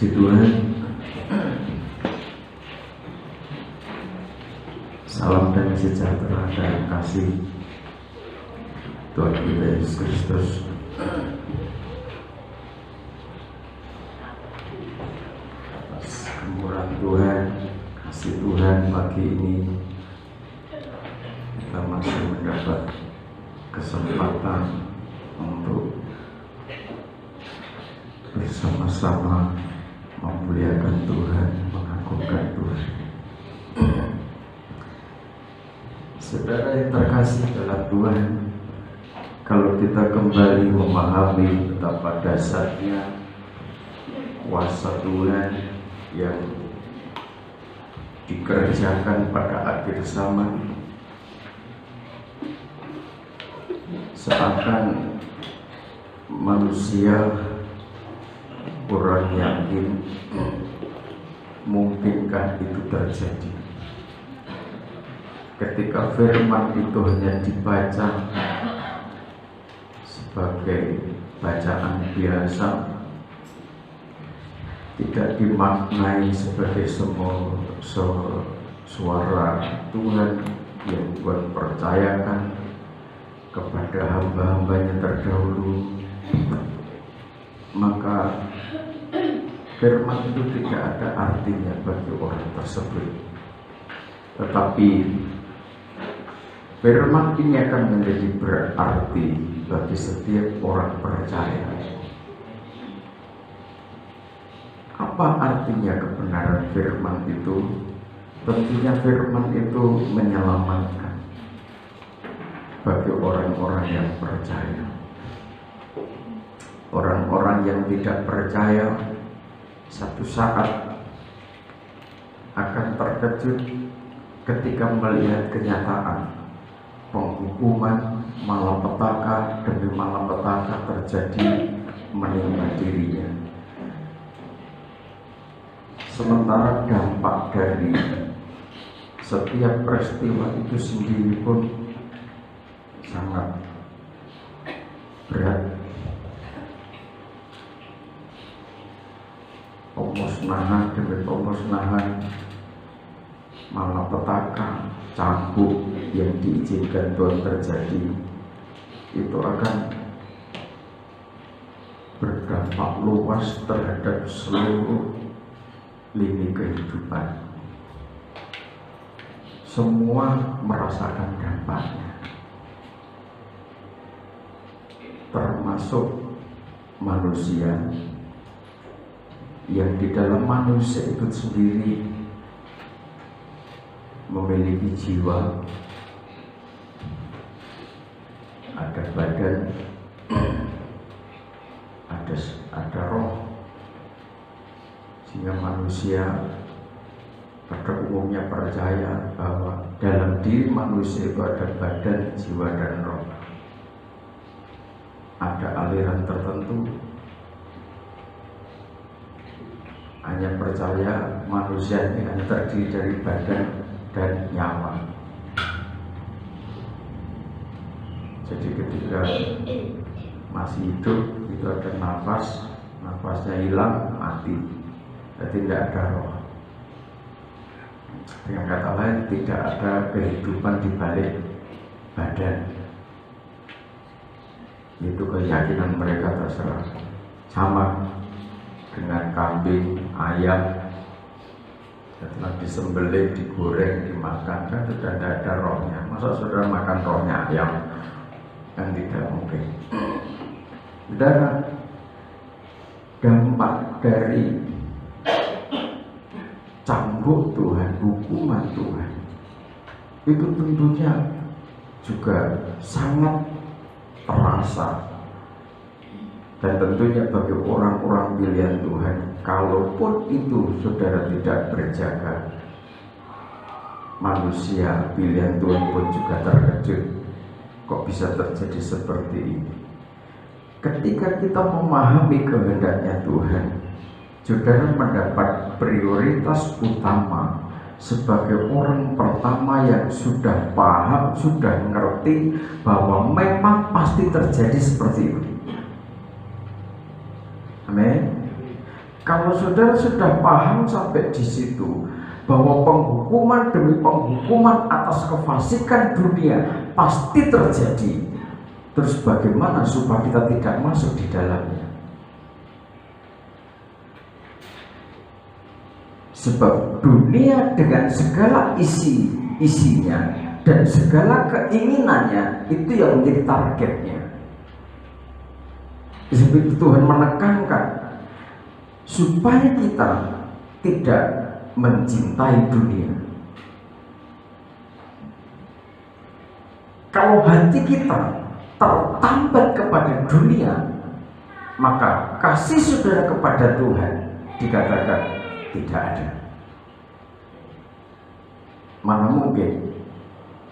Puji Tuhan. Salam dan sejahtera dan kasih Tuhan kita Yesus Kristus atas kemurahan Tuhan, kasih Tuhan pagi ini kita masih mendapat kesempatan untuk bersama-sama memuliakan Tuhan, mengagungkan Tuhan. Saudara yang terkasih dalam Tuhan, kalau kita kembali memahami betapa dasarnya kuasa Tuhan yang dikerjakan pada akhir zaman, seakan manusia kurang yakin mungkinkah itu terjadi. Ketika firman itu hanya dibaca sebagai bacaan biasa, tidak dimaknai sebagai suara Tuhan yang Tuhan percayakan kepada hamba-hambanya terdahulu, maka firman itu tidak ada artinya bagi orang tersebut. Tetapi firman ini akan menjadi berarti bagi setiap orang percaya. Apa artinya kebenaran firman itu? Tentunya firman itu menyelamatkan bagi orang-orang yang percaya. Orang-orang yang tidak percaya satu saat akan terkejut ketika melihat kenyataan penghukuman malapetaka demi malapetaka terjadi menimpa dirinya. Sementara dampak dari setiap peristiwa itu sendiri pun sangat berat. Pemusnahan demi pemusnahan, malapetaka, cambuk yang diizinkan Tuhan terjadi, itu akan berdampak luas terhadap seluruh lini kehidupan. Semua merasakan dampaknya, termasuk manusia yang di dalam manusia itu sendiri memiliki jiwa, ada badan, ada roh, sehingga manusia pada umumnya percaya bahwa dalam diri manusia itu ada badan, jiwa, dan roh. Ada aliran tertentu hanya percaya manusia ini hanya terdiri dari badan dan nyawa. Jadi ketika masih hidup itu ada nafas, nafasnya hilang, mati. Jadi tidak ada roh. Dengan kata lain, tidak ada kehidupan di balik badan. Itu keyakinan mereka terserah. Sama dengan kambing, ayam, setelah disembelih, digoreng, dimakan, kan sudah tidak ada rohnya. Masa saudara makan rohnya ayam? Kan tidak mungkin. Saudara, dampak dari cambuk Tuhan, hukuman Tuhan, itu tentunya juga sangat terasa. Dan tentunya bagi orang-orang pilihan Tuhan, kalaupun itu saudara tidak berjaga, manusia pilihan Tuhan pun juga terkejut. Kok bisa terjadi seperti ini? Ketika kita memahami kehendaknya Tuhan, saudara mendapat prioritas utama sebagai orang pertama yang sudah paham, sudah ngerti bahwa memang pasti terjadi seperti itu. Amin. Kalau saudara sudah paham sampai di situ bahwa penghukuman demi penghukuman atas kefasikan dunia pasti terjadi, terus bagaimana supaya kita tidak masuk di dalamnya? Sebab dunia dengan segala isinya dan segala keinginannya itu yang menjadi targetnya. Sebab itu Tuhan menekankan supaya kita tidak mencintai dunia. Kalau hati kita tertambat kepada dunia, maka kasih saudara kepada Tuhan dikatakan tidak ada. Mana mungkin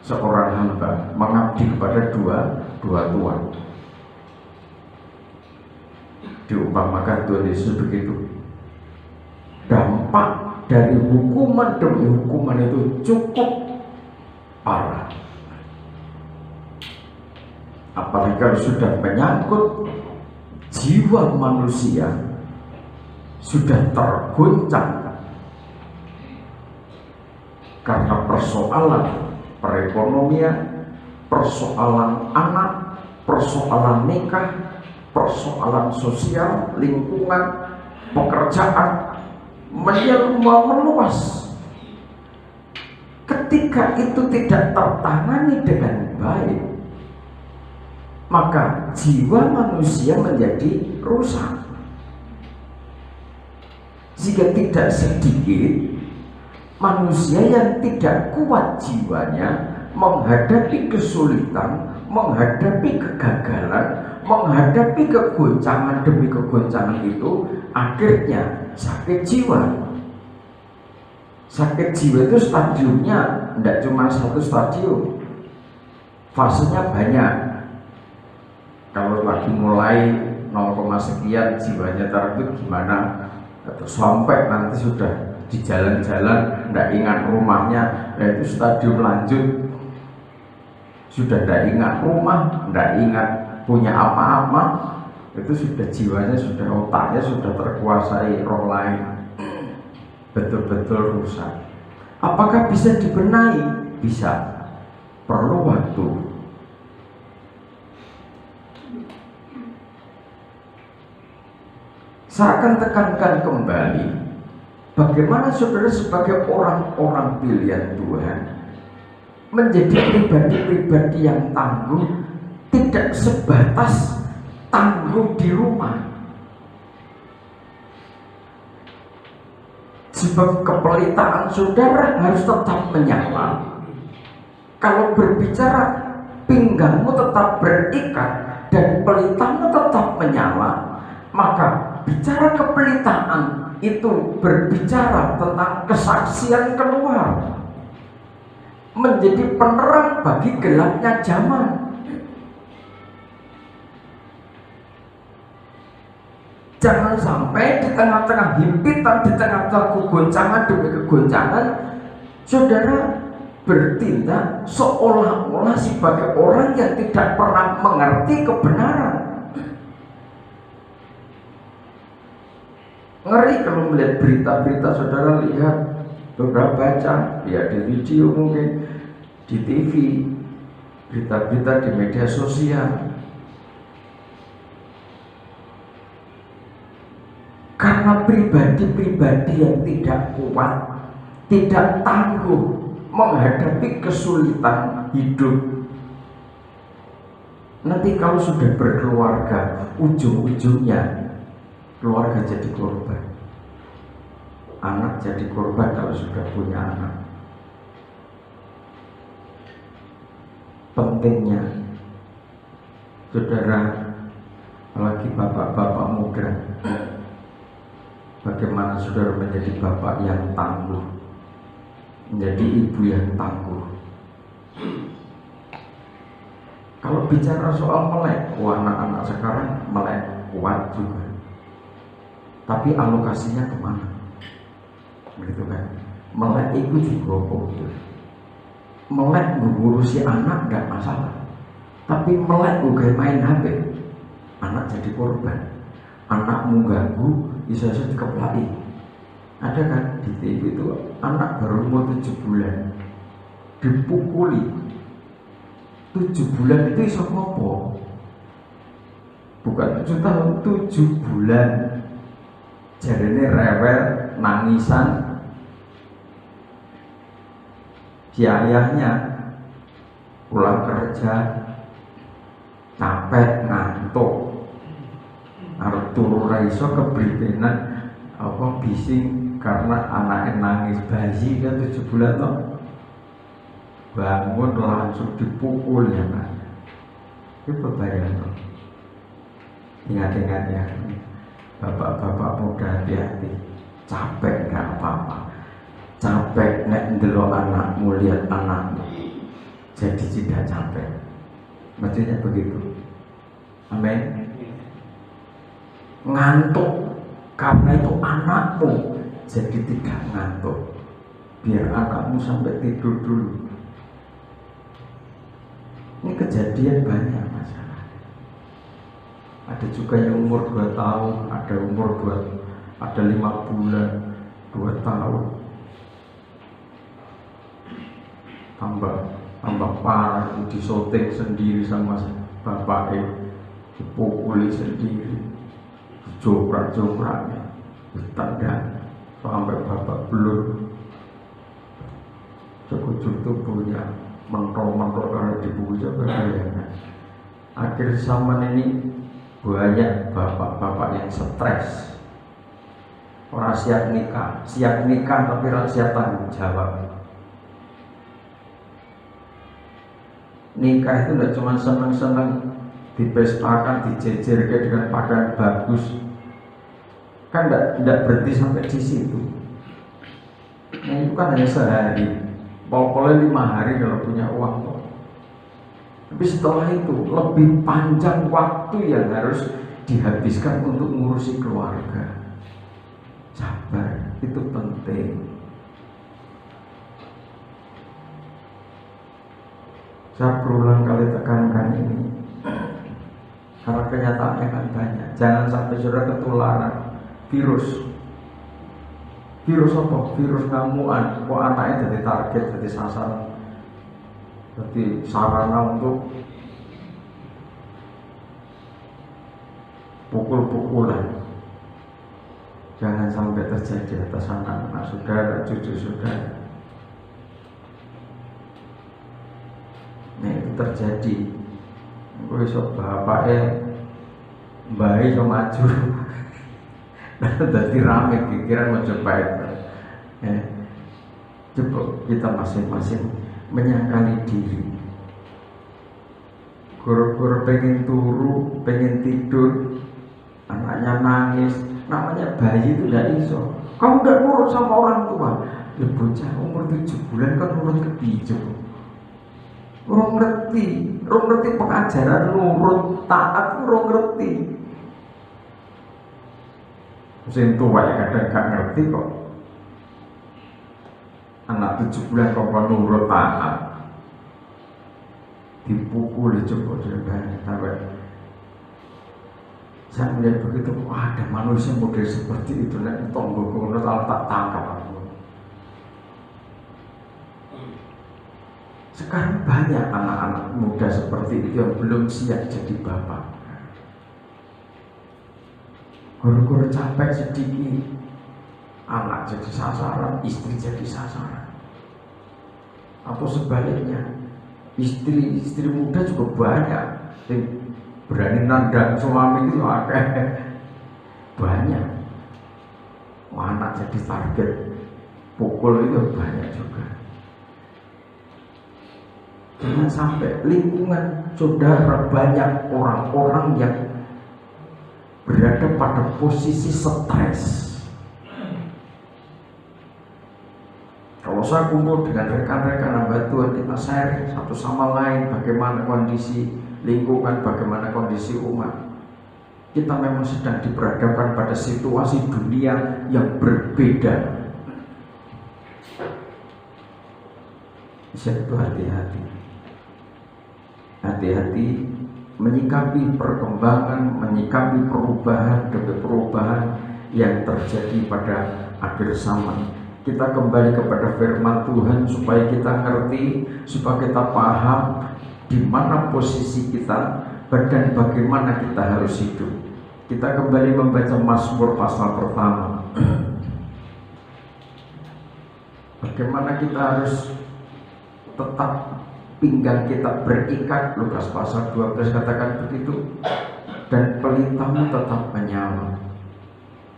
seorang hamba mengabdi kepada dua tuan? Diumpamakan Tuhan Yesus begitu. Dampak dari hukuman demi hukuman itu cukup parah. Apalagi kalau sudah menyangkut jiwa manusia, sudah terguncang karena persoalan perekonomian, persoalan anak, persoalan nikah, persoalan sosial, lingkungan, pekerjaan meluas. Ketika itu tidak tertangani dengan baik, maka jiwa manusia menjadi rusak. Jika tidak sedikit manusia yang tidak kuat jiwanya menghadapi kesulitan, menghadapi kegagalan, menghadapi kegoncangan demi kegoncangan itu, akhirnya sakit jiwa. Sakit jiwa itu stadiumnya tidak cuma satu stadium, fasenya banyak. Kalau lagi mulai 0, sekian jiwanya itu gimana, atau sampai nanti sudah di jalan-jalan tidak ingat rumahnya, itu stadium lanjut. Sudah tidak ingat rumah, tidak ingat punya apa-apa, itu sudah jiwanya, sudah otaknya sudah terkuasai roh lain, betul-betul rusak. Apakah bisa dibenahi? Bisa, perlu waktu. Saya akan tekankan kembali bagaimana saudara sebagai orang-orang pilihan Tuhan menjadi pribadi-pribadi yang tangguh, tidak sebatas tangguh di rumah. Sebab kepelitaan saudara harus tetap menyala. Kalau berbicara pinggangmu tetap berikat dan pelitamu tetap menyala, maka bicara kepelitaan itu berbicara tentang kesaksian keluar, menjadi penerang bagi gelapnya zaman. Jangan sampai di tengah-tengah himpitan, di tengah-tengah kegoncangan demi kegoncangan, saudara bertindak seolah-olah sebagai orang yang tidak pernah mengerti kebenaran. Ngeri kalau melihat berita-berita, saudara lihat, saudara baca, ya di video mungkin, di TV, berita-berita di media sosial. Karena pribadi-pribadi yang tidak kuat, tidak tangguh menghadapi kesulitan hidup, nanti kalau sudah berkeluarga, ujung-ujungnya keluarga jadi korban, anak jadi korban kalau sudah punya anak. Pentingnya saudara, apalagi bapak-bapak muda, bagaimana saudara menjadi bapak yang tangguh, menjadi ibu yang tangguh. Kalau bicara soal melek, anak-anak sekarang melek kuat juga, tapi alokasinya kemana? Begitu kan? Melek itu juga kok. Melek ngurusi anak tidak masalah, tapi melek juga main HP, anak jadi korban. anakmu ganggu, bisa dikeplaki. Ada kan di TV itu anak baru umur 7 bulan dipukuli. 7 bulan itu iso ngopo? Bukan 7 tahun, 7 bulan. Jarene rewel, nangisan. Si ayahnya pulang kerja capek, ngantuk, harus turu ra iso kebritenan apa bising karena anaknya nangis. Bayi kan 7 bulan toh, bangun langsung dipukul ya kan. Itu bebayang toh. Ingat-ingat ya, bapak-bapak muda, hati-hati. Capek gak apa-apa, capek nek ndelok anakmu, lihat anakmu jadi tidak capek. Maksudnya begitu. Amin. Ngantuk karena itu anakmu, jadi tidak ngantuk. Biar anakmu sampai tidur dulu. Ini kejadian banyak masalah. Ada juga yang umur 2 tahun, ada umur 2, ada 5 bulan, 2 tahun. Tambah parah, disoting sendiri sama bapaknya, dipukuli sendiri, dijoprak-jopraknya, ditendang sampai bapak belur. Sekujur tubuhnya mentor-mentor karena dipukul. Coba bayangkan. Akhir zaman ini banyak bapak-bapak yang stres, orang siap nikah tapi orang siap tanggung jawab. Nikah itu tidak cuma senang-senang dipestakan, dijejerkan dengan pakaian bagus, kan tidak berhenti sampai di situ. Nah, itu kan hanya sehari, pokoknya 5 hari kalau punya uang kok. Tapi setelah itu lebih panjang waktu yang harus dihabiskan untuk ngurusi keluarga. Sabar itu penting. Saya berulang kali tekankan ini karena kenyataannya kan banyak. Jangan sampai saudara ketularan virus. Virus apa? Virus ngamuan. Kok anaknya jadi target, jadi sasaran, jadi sarana untuk pukul-pukulan. Jangan sampai terjadi atas anak-anak saudara, cucu saudara. Nah itu terjadi. Gue sok bapaknya mbak iso maju dan rame pikiran mau coba itu. Coba kita masing-masing menyangkali diri. Guru-guru pengen turu, pengen tidur, anaknya nangis, namanya bayi itu tidak iso. Kamu gak nurut sama orang tua. Ya bocah umur 7 bulan kan nurut ke pijo. Orang ngerti pengajaran nurut taat, orang ngerti. Mesin tua ya kadang gak ngerti kok. Anak 7 bulan kok nurut taat, dipukul, coba sampai saya melihat begitu. Wah, ada manusia model seperti itu, nek tonggo kono tak tangkap aku. Sekarang banyak anak-anak muda seperti itu yang belum siap jadi bapak. Guru-guru capek sedikit, anak jadi sasaran, istri jadi sasaran. Atau sebaliknya, istri muda juga banyak yang berani nandang suami itu banyak. Anak jadi target pukul itu banyak juga. Jangan sampai lingkungan saudara banyak orang-orang yang berada pada posisi stres. Kalau saya kumpul dengan rekan-rekan hamba Tuhan, kita share satu sama lain bagaimana kondisi lingkungan, bagaimana kondisi umat. Kita memang sedang diperhadapkan pada situasi dunia yang berbeda. Saya itu hati-hati. Hati-hati menyikapi perkembangan, menyikapi perubahan demi perubahan yang terjadi pada akhir zaman. Kita kembali kepada firman Tuhan supaya kita ngerti, supaya kita paham di mana posisi kita dan bagaimana kita harus hidup. Kita kembali membaca Mazmur pasal pertama. Bagaimana kita harus tetap pinggang kita berikat, Lukas pasal 12 katakan begitu, dan pelitamu tetap menyala,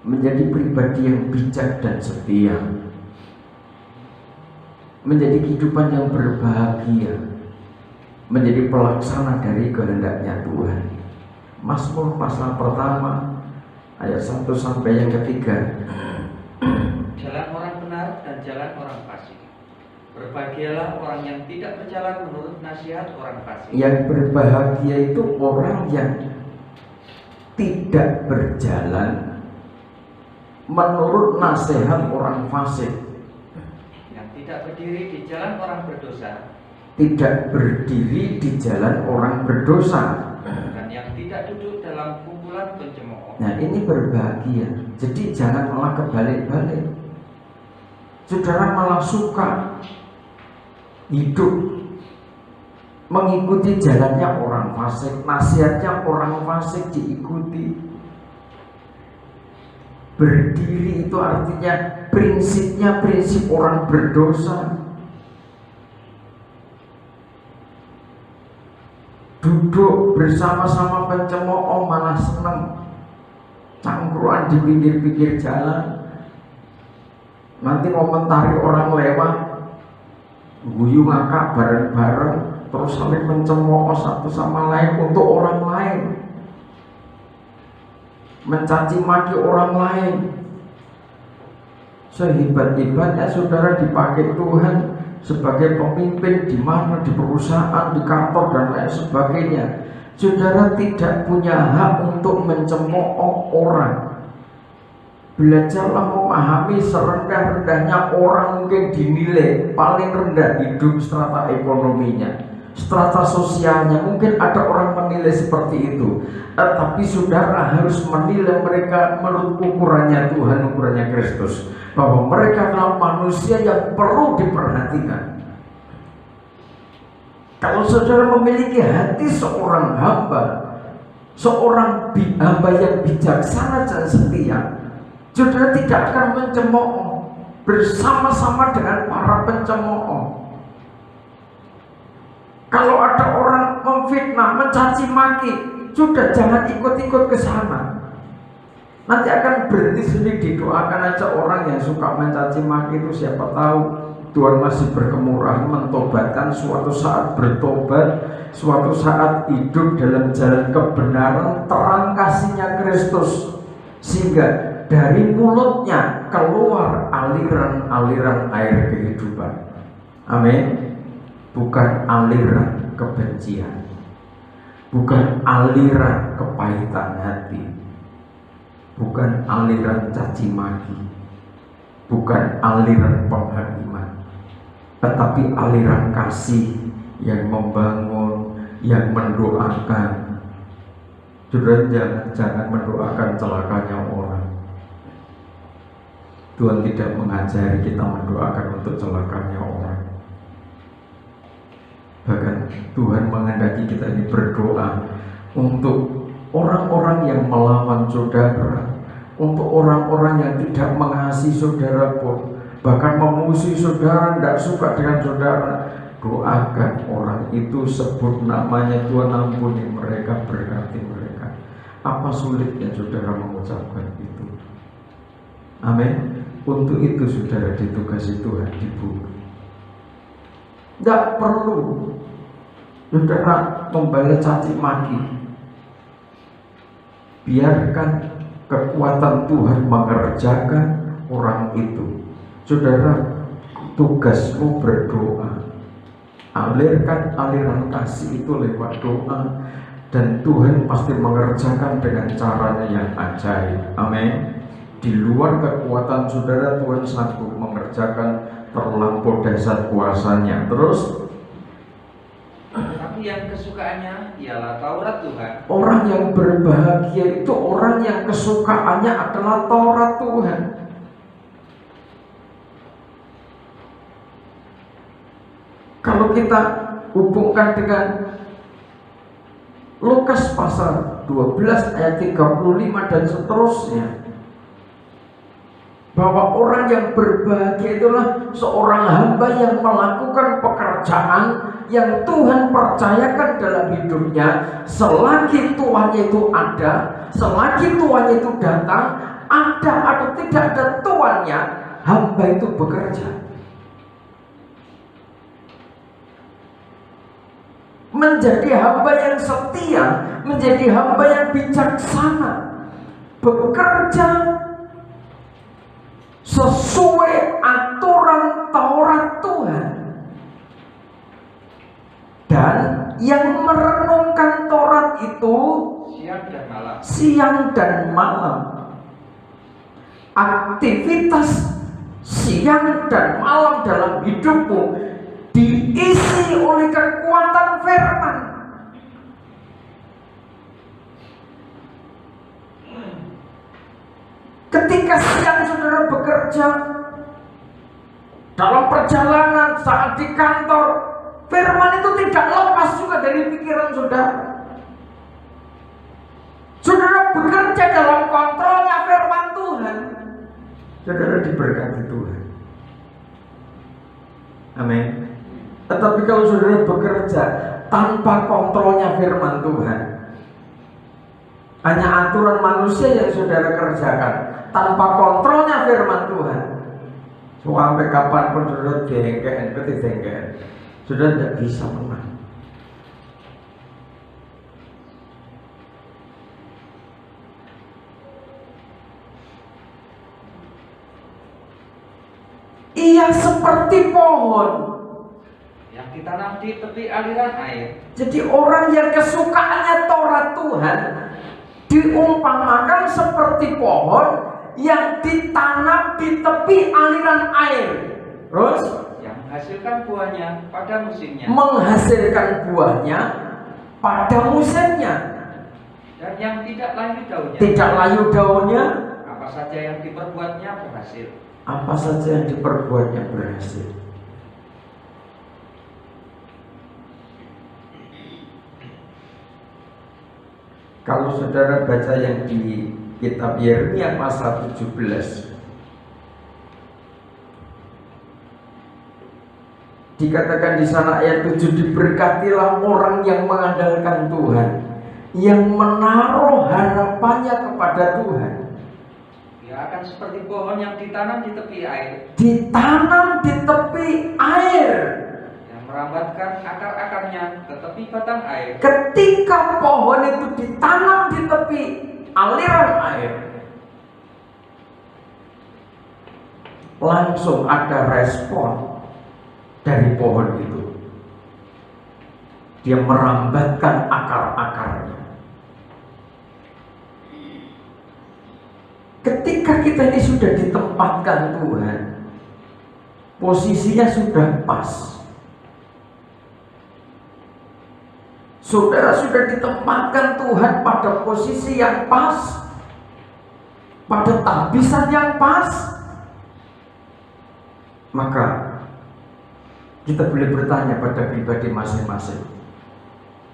menjadi pribadi yang bijak dan setia, menjadi kehidupan yang berbahagia, menjadi pelaksana dari kehendaknya Tuhan. Mazmur pasal pertama ayat 1 sampai yang ketiga. Jalan orang benar dan jalan orang fasik. Berbahagialah orang yang tidak berjalan menurut nasihat orang fasik. Yang berbahagia itu orang yang tidak berjalan menurut nasihat orang fasik. Yang tidak berdiri di jalan orang berdosa. Tidak berdiri di jalan orang berdosa. Dan yang tidak duduk dalam kumpulan pencemooh. Nah, ini berbahagia. Jadi jangan malah kebalik-balik. Saudara malah suka hidup mengikuti jalannya orang fasik, nasihatnya orang fasik diikuti. Berdiri itu artinya prinsipnya prinsip orang berdosa. Duduk bersama-sama pencemooh malah senang, cangkruan di pinggir-pinggir jalan. Nanti komentari orang lewat, guyu ngakak bareng-bareng, terus saling mencemooh satu sama lain untuk orang lain, mencaci maki orang lain. Sehebat-hebatnya saudara dipakai Tuhan sebagai pemimpin di mana, di perusahaan, di kantor dan lain sebagainya, saudara tidak punya hak untuk mencemooh orang. Belajarlah memahami serendah-rendahnya orang mungkin dinilai paling rendah hidup strata ekonominya, strata sosialnya. Mungkin ada orang menilai seperti itu, tapi saudara harus menilai mereka menurut ukurannya Tuhan, ukurannya Kristus, bahwa mereka adalah manusia yang perlu diperhatikan. Kalau saudara memiliki hati seorang hamba, seorang hamba yang bijaksana dan setia, saudara tidak akan mencemooh bersama-sama dengan para pencemooh. Kalau ada orang memfitnah, mencaci maki, sudah jangan ikut-ikut ke sana. Nanti akan berhenti sendiri. Didoakan aja orang yang suka mencaci maki itu, siapa tahu Tuhan masih berkemurahan mentobatkan, suatu saat bertobat, suatu saat hidup dalam jalan kebenaran, terang kasihnya Kristus, sehingga dari mulutnya keluar aliran-aliran air kehidupan. Amin. Bukan aliran kebencian, bukan aliran kepahitan hati, bukan aliran caci maki, bukan aliran penghakiman, tetapi aliran kasih yang membangun, yang mendoakan. Saudara jangan mendoakan celakanya orang. Tuhan tidak mengajari kita mendoakan untuk celakanya orang. Bahkan Tuhan menghendaki kita ini berdoa untuk orang-orang yang melawan saudara, untuk orang-orang yang tidak mengasihi saudara pun, bahkan memusuhi saudara, tidak suka dengan saudara. Doakan orang itu, sebut namanya, Tuhan ampuni mereka, berkati mereka. Apa sulitnya saudara mengucapkan itu? Amin. Untuk itu saudara ditugasi Tuhan di bumi. Tidak perlu saudara membalas caci maki. Biarkan kekuatan Tuhan mengerjakan orang itu. Saudara, tugasmu berdoa. Alirkan aliran kasih itu lewat doa, dan Tuhan pasti mengerjakan dengan caranya yang ajaib. Amin. Di luar kekuatan saudara, Tuhan sanggup mengerjakan terlampau dahsyat kuasanya. Terus, tetapi yang kesukaannya ialah Taurat Tuhan. Orang yang berbahagia itu orang yang kesukaannya adalah Taurat Tuhan. Kalau kita hubungkan dengan Lukas pasal 12 ayat 35 dan seterusnya, bahwa orang yang berbahagia itulah seorang hamba yang melakukan pekerjaan yang Tuhan percayakan dalam hidupnya. Selagi tuannya itu ada, selagi tuannya itu datang, ada atau tidak ada tuannya, hamba itu bekerja. Menjadi hamba yang setia, menjadi hamba yang bijaksana, bekerja sesuai aturan Taurat Tuhan. Dan yang merenungkan Taurat itu siang dan malam. Aktivitas siang dan malam dalam hidupmu diisi oleh kekuatan firman. Ketika siang saudara bekerja, dalam perjalanan, saat di kantor, firman itu tidak lepas juga dari pikiran saudara. Saudara bekerja dalam kontrolnya firman Tuhan. Saudara diberkati Tuhan. Amin. Tetapi kalau saudara bekerja tanpa kontrolnya firman Tuhan, hanya aturan manusia yang saudara kerjakan, tanpa kontrolnya firman Tuhan, sampai kapanpun saudara dengkean, ketidengkean, saudara tidak bisa menang. Ia seperti pohon yang ditanam di tepi aliran air. Jadi orang yang kesukaannya Taurat Tuhan diumpamakan seperti pohon yang ditanam di tepi aliran air. Terus yang menghasilkan buahnya pada musimnya. Menghasilkan buahnya pada musimnya. Dan yang tidak layu daunnya. Tidak layu daunnya. Apa saja yang diperbuatnya berhasil. Apa saja yang diperbuatnya berhasil. Kalau saudara baca yang di kitab Yeremia pasal 17, dikatakan di sana ayat 7, diberkatilah orang yang mengandalkan Tuhan, yang menaruh harapannya kepada Tuhan. Dia akan seperti pohon yang ditanam di tepi air. Ditanam di tepi air. Merambatkan akar-akarnya ke tepi batang air. Ketika pohon itu ditanam di tepi aliran air, langsung ada respon dari pohon itu. Dia merambatkan akar-akarnya. Ketika kita ini sudah ditempatkan Tuhan, posisinya sudah pas. Saudara sudah ditempatkan Tuhan pada posisi yang pas, pada tabisan yang pas, maka kita boleh bertanya pada pribadi masing-masing,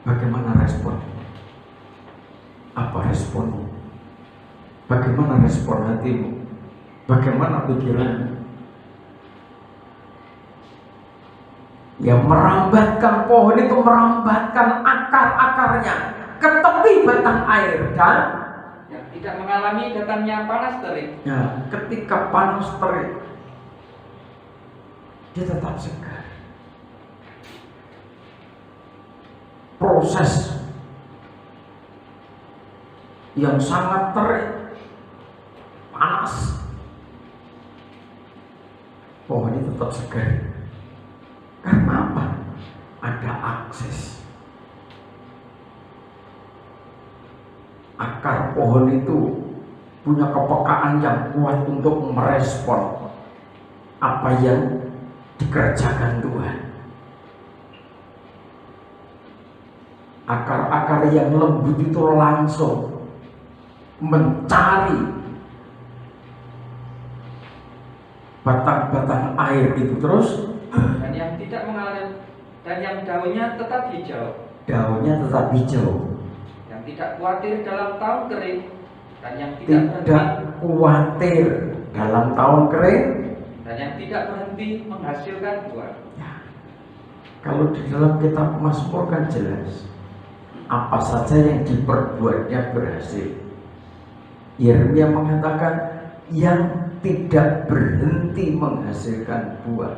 bagaimana respon? Apa responmu? Bagaimana respon hatimu? Bagaimana pikiranmu? Yang merambatkan pohon itu merambatkan akar-akarnya ke tepi batang air, dan yang tidak mengalami datangnya panas terik. Ya, ketika panas terik, dia tetap segar. Proses yang sangat terik, panas, pohon ini tetap segar. Karena apa? Ada akses. Akar pohon itu punya kepekaan yang kuat untuk merespon apa yang dikerjakan Tuhan. akar-akar yang lembut itu langsung mencari batang-batang air itu terus, dan yang tidak mengalir, dan yang daunnya tetap hijau, yang tidak khawatir dalam tahun kering, dan yang tidak khawatir dalam tahun kering, dan yang tidak berhenti menghasilkan buah. Ya. Kalau di dalam kitab Mazmur kan jelas apa saja yang diperbuatnya berhasil. Yeremia mengatakan yang tidak berhenti menghasilkan buah.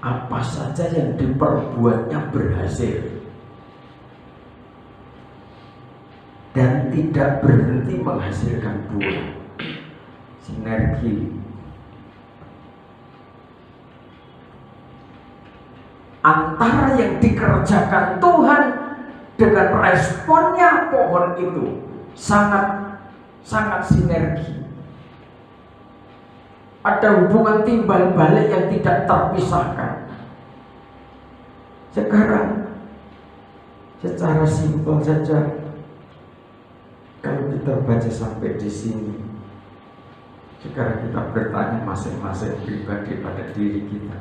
Apa saja yang diperbuatnya berhasil dan tidak berhenti menghasilkan buah. Sinergi antara yang dikerjakan Tuhan dengan responnya pohon itu sangat sinergi. Ada hubungan timbal balik yang tidak terpisahkan. Sekarang secara simpel saja, kalau kita baca sampai di sini, sekarang kita bertanya masing-masing pribadi pada diri kita.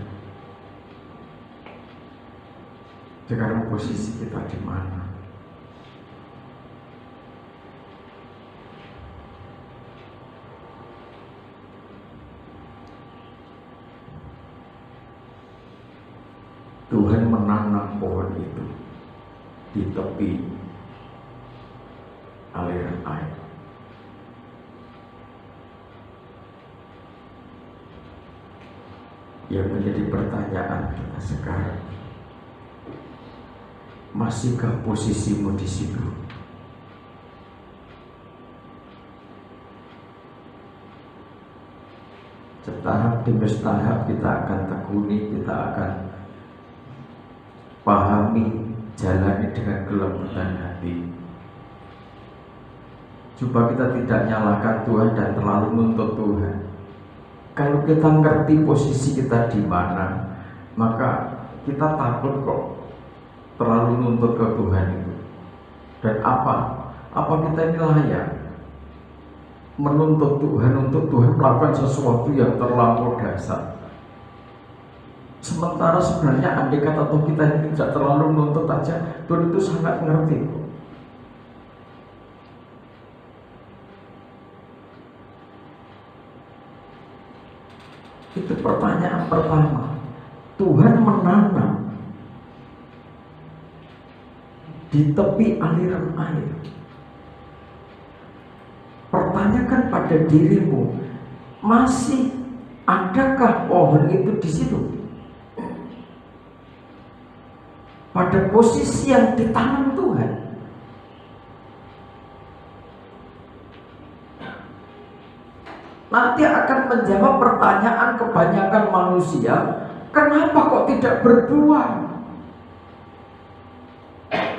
Sekarang posisi kita di mana? Tuhan menanam pohon itu di tepi aliran air. Yang menjadi pertanyaan kita sekarang, masihkah posisimu di situ? Setahap demi setahap kita akan tekuni, kita akan pahami, jalani dengan kelembutan hati. Coba kita tidak nyalakan Tuhan dan terlalu nuntut Tuhan. Kalau kita ngerti posisi kita di mana, maka kita takut kok terlalu nuntut ke Tuhan itu. Dan apa kita ini layak menuntut Tuhan untuk Tuhan melakukan sesuatu yang terlampau dasar? Sementara sebenarnya andai kata kita ini tidak terlalu menuntut aja, Tuhan itu sangat mengerti. Itu pertanyaan pertama. Tuhan menanam di tepi aliran air. Pertanyakan pada dirimu, masih adakah pohon itu di situ? Pada posisi yang ditanam Tuhan. Nanti akan menjawab pertanyaan kebanyakan manusia, kenapa kok tidak berbuah?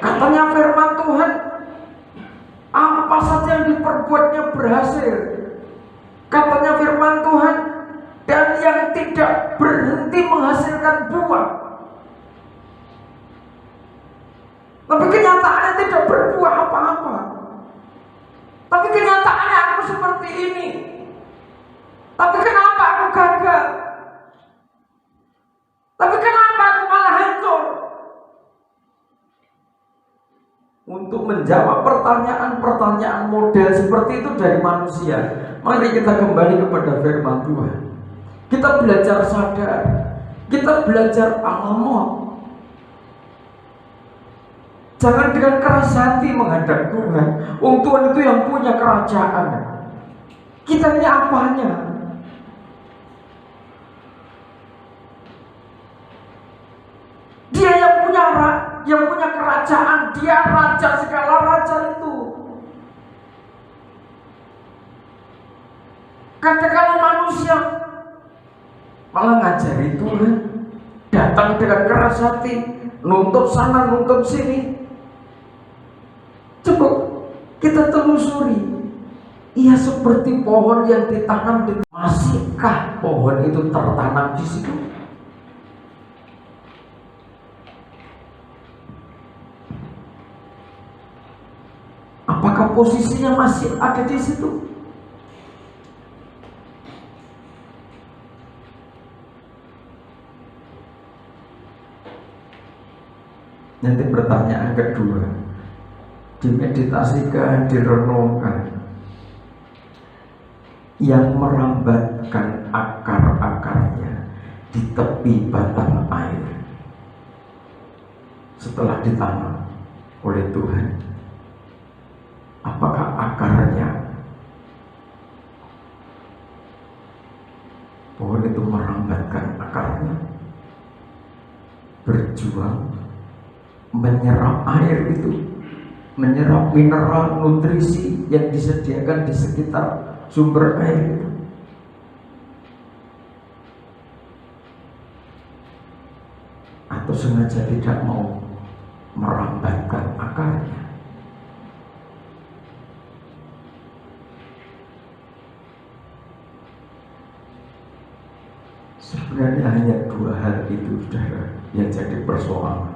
Katanya firman Tuhan, apa saja yang diperbuatnya berhasil. Katanya firman Tuhan, dan yang tidak berhenti menghasilkan buah. Tapi kenyataannya tidak berbuah apa-apa. Tapi kenyataannya aku seperti ini. Tapi kenapa aku gagal? Tapi kenapa aku malah hancur? Untuk menjawab pertanyaan-pertanyaan model seperti itu dari manusia, mari kita kembali kepada firman Tuhan. Kita belajar sadar, kita belajar alamot. Jangan dengan keras hati menghadap Tuhan. Tuhan itu yang punya kerajaan. Kita ini apanya? Dia yang punya kerajaan. Dia raja segala raja itu. Kadang-kadang manusia malah ngajari Tuhan, datang dengan keras hati, nuntut sana, nuntut sini. Coba kita telusuri, ia seperti pohon yang ditanam di. Masihkah pohon itu tertanam di situ? posisinya masih ada di situ. Nanti pertanyaan kedua, dimeditasikan, direnungkan, yang merambatkan akar-akarnya di tepi batang air setelah ditanam oleh Tuhan, apakah akarnya pohon itu merambatkan akarnya, berjuang menyerap air itu, menyerap mineral nutrisi yang disediakan di sekitar sumber air itu, atau sengaja tidak mau merambatkan akarnya? Sebenarnya hanya dua hal itu, saudara, yang jadi persoalan.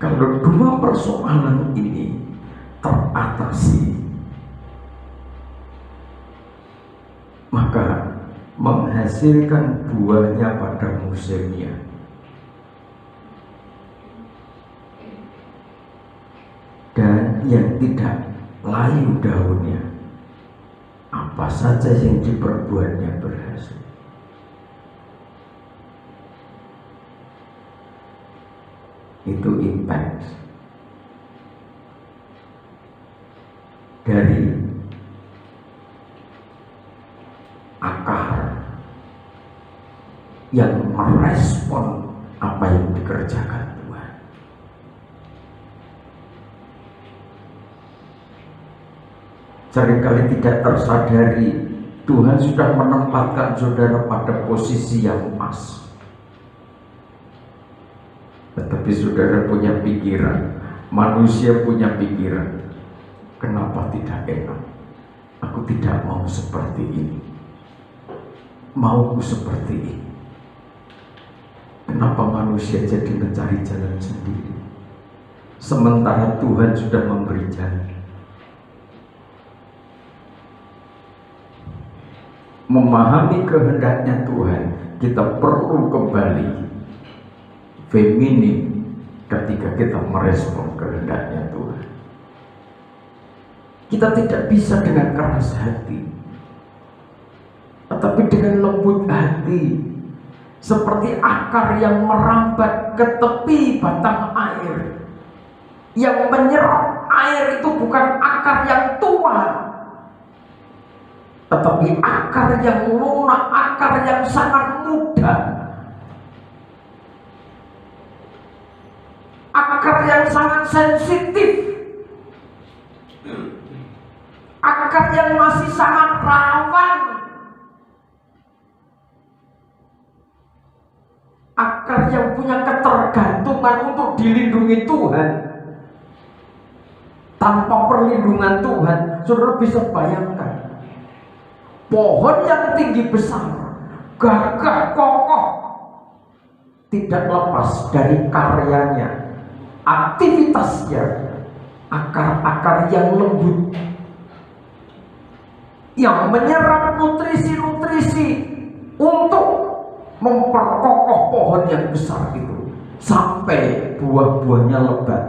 Kalau dua persoalan ini teratasi, maka menghasilkan buahnya pada musimnya. Dan yang tidak layu daunnya, apa saja yang diperbuatnya berhasil. Itu impact dari akar yang merespon apa yang dikerjakan Tuhan. Seringkali tidak tersadari Tuhan sudah menempatkan saudara pada posisi yang pas. Tetapi saudara punya pikiran, manusia punya pikiran, kenapa tidak enak? Aku tidak mau seperti ini, mauku seperti ini. Kenapa manusia jadi mencari jalan sendiri, sementara Tuhan sudah memberi jalan? Memahami kehendaknya Tuhan, kita perlu kembali feminim ketika kita merespon kehendaknya Tuhan. Kita tidak bisa dengan keras hati, tetapi dengan lembut hati, seperti akar yang merambat ke tepi batang air. Yang menyerap air itu bukan akar yang tua, tetapi akar yang lunak, akar yang sangat muda, akar yang sangat sensitif, akar yang masih sangat rawan, akar yang punya ketergantungan untuk dilindungi Tuhan. Tanpa perlindungan Tuhan, saudara bisa bayangkan pohon yang tinggi besar, gagah kokoh, tidak lepas dari karyanya, aktivitasnya, akar-akar yang lembut, yang menyerap nutrisi-nutrisi untuk memperkokoh pohon yang besar itu sampai buah-buahnya lebat.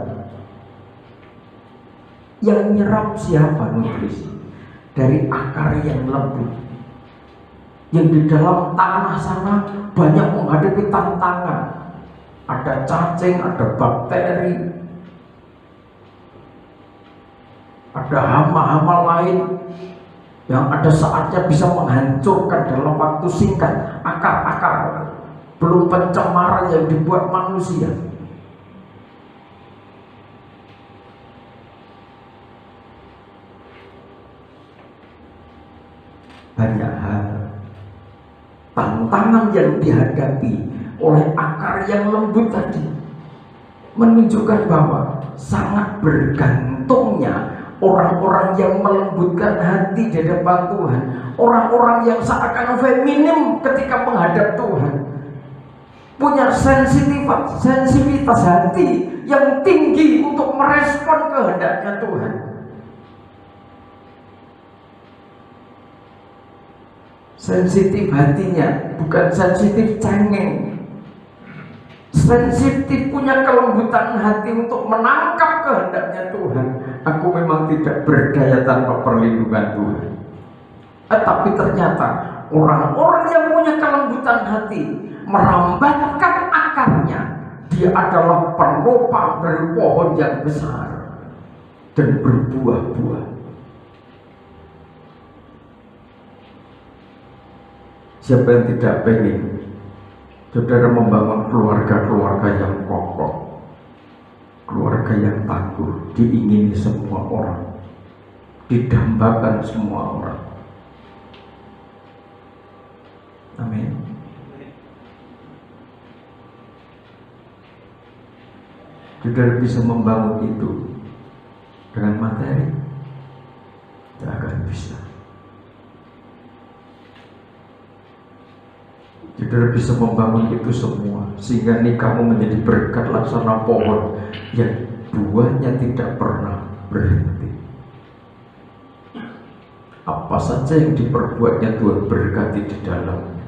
Yang nyerap siapa nutrisi? Dari akar yang lembut, yang di dalam tanah sana banyak menghadapi tantangan. Ada cacing, ada bakteri, ada hama-hama lain yang ada saatnya bisa menghancurkan dalam waktu singkat akar-akar. Belum pencemaran yang dibuat manusia. Banyak hal, tantangan yang dihadapi oleh akar yang lembut tadi menunjukkan bahwa sangat bergantungnya orang-orang yang melembutkan hati di depan Tuhan, orang-orang yang seakan feminim ketika menghadap Tuhan, punya sensitivitas hati yang tinggi untuk merespon kehendaknya Tuhan. Sensitif hatinya, bukan sensitif cengeng. Sensitif, punya kelembutan hati untuk menangkap kehendaknya Tuhan. Aku memang tidak berdaya tanpa perlindungan Tuhan. Tapi ternyata orang-orang yang punya kelembutan hati merambatkan akarnya. Dia adalah penopang dari pohon yang besar dan berbuah-buah. Siapa yang tidak pengen saudara membangun keluarga-keluarga yang kokoh, keluarga yang tangguh, diingini semua orang, didambakan semua orang. Amin. Saudara bisa membangun itu dengan materi? Tidak akan bisa. Saudara bisa membangun itu semua sehingga nikahmu menjadi berkat laksana pohon yang buahnya tidak pernah berhenti. Apa saja yang diperbuatnya Tuhan berkati di dalamnya.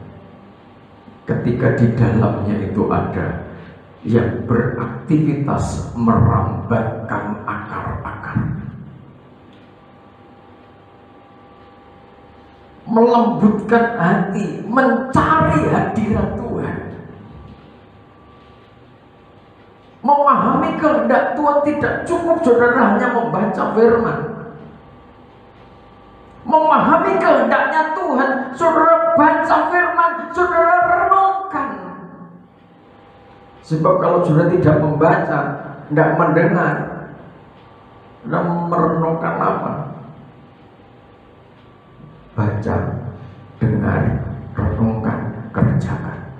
Ketika di dalamnya itu ada yang beraktivitas merambatkan akar-akar, melembutkan hati, mencari hadirat Tuhan, memahami kehendak Tuhan. Tidak cukup saudara hanya membaca firman. Memahami kehendaknya Tuhan, saudara baca firman, saudara renungkan. Sebab kalau saudara tidak membaca, tidak mendengar, tidak merenungkan apa? Baca, dengar, renungkan, kerjakan.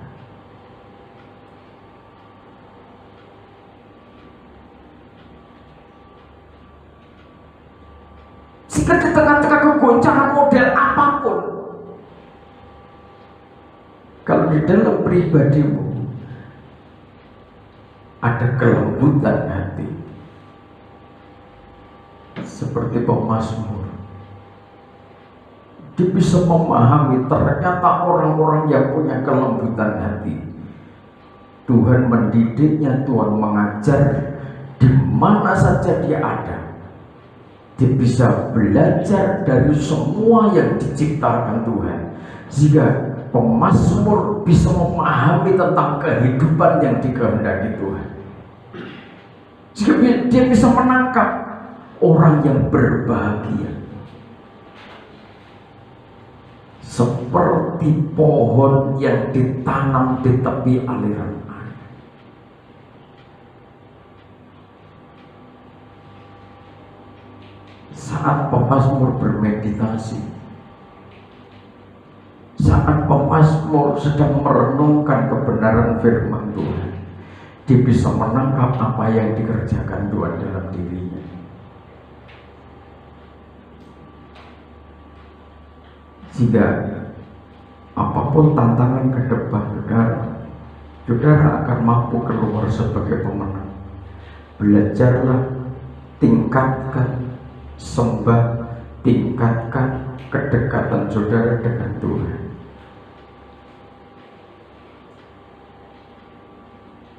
Jika di tengah-tengah kegoncangan model apapun, kalau di dalam pribadimu ada kelembutan hati, seperti pemazmur, dia bisa memahami ternyata orang-orang yang punya kelembutan hati, Tuhan mendidiknya, Tuhan mengajar di mana saja dia ada. Dia bisa belajar dari semua yang diciptakan Tuhan, sehingga pemazmur bisa memahami tentang kehidupan yang dikehendaki Tuhan, sehingga dia bisa menangkap orang yang berbahagia seperti pohon yang ditanam di tepi aliran air. Saat pemazmur bermeditasi, saat pemazmur sedang merenungkan kebenaran firman Tuhan, dia bisa menangkap apa yang dikerjakan Tuhan dalam dirinya. Sehingga apapun tantangan ke depan saudara akan mampu keluar sebagai pemenang. Belajarlah, tingkatkan, sembah, tingkatkan kedekatan saudara dengan Tuhan.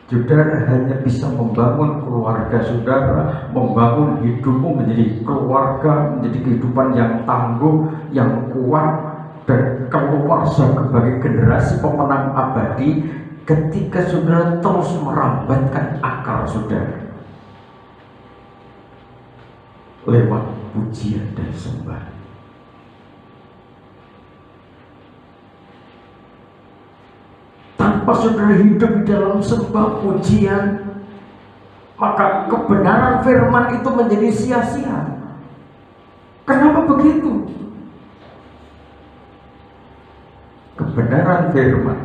Saudara hanya bisa membangun keluarga saudara, membangun hidupmu menjadi keluarga, menjadi kehidupan yang tangguh, yang kuat, dan keluar sebagai generasi pemenang abadi ketika saudara terus merambatkan akar saudara lewat pujian dan sembah. Tanpa saudara hidup di dalam sembah pujian, maka kebenaran firman itu menjadi sia-sia. Kenapa begitu? Kebenaran firman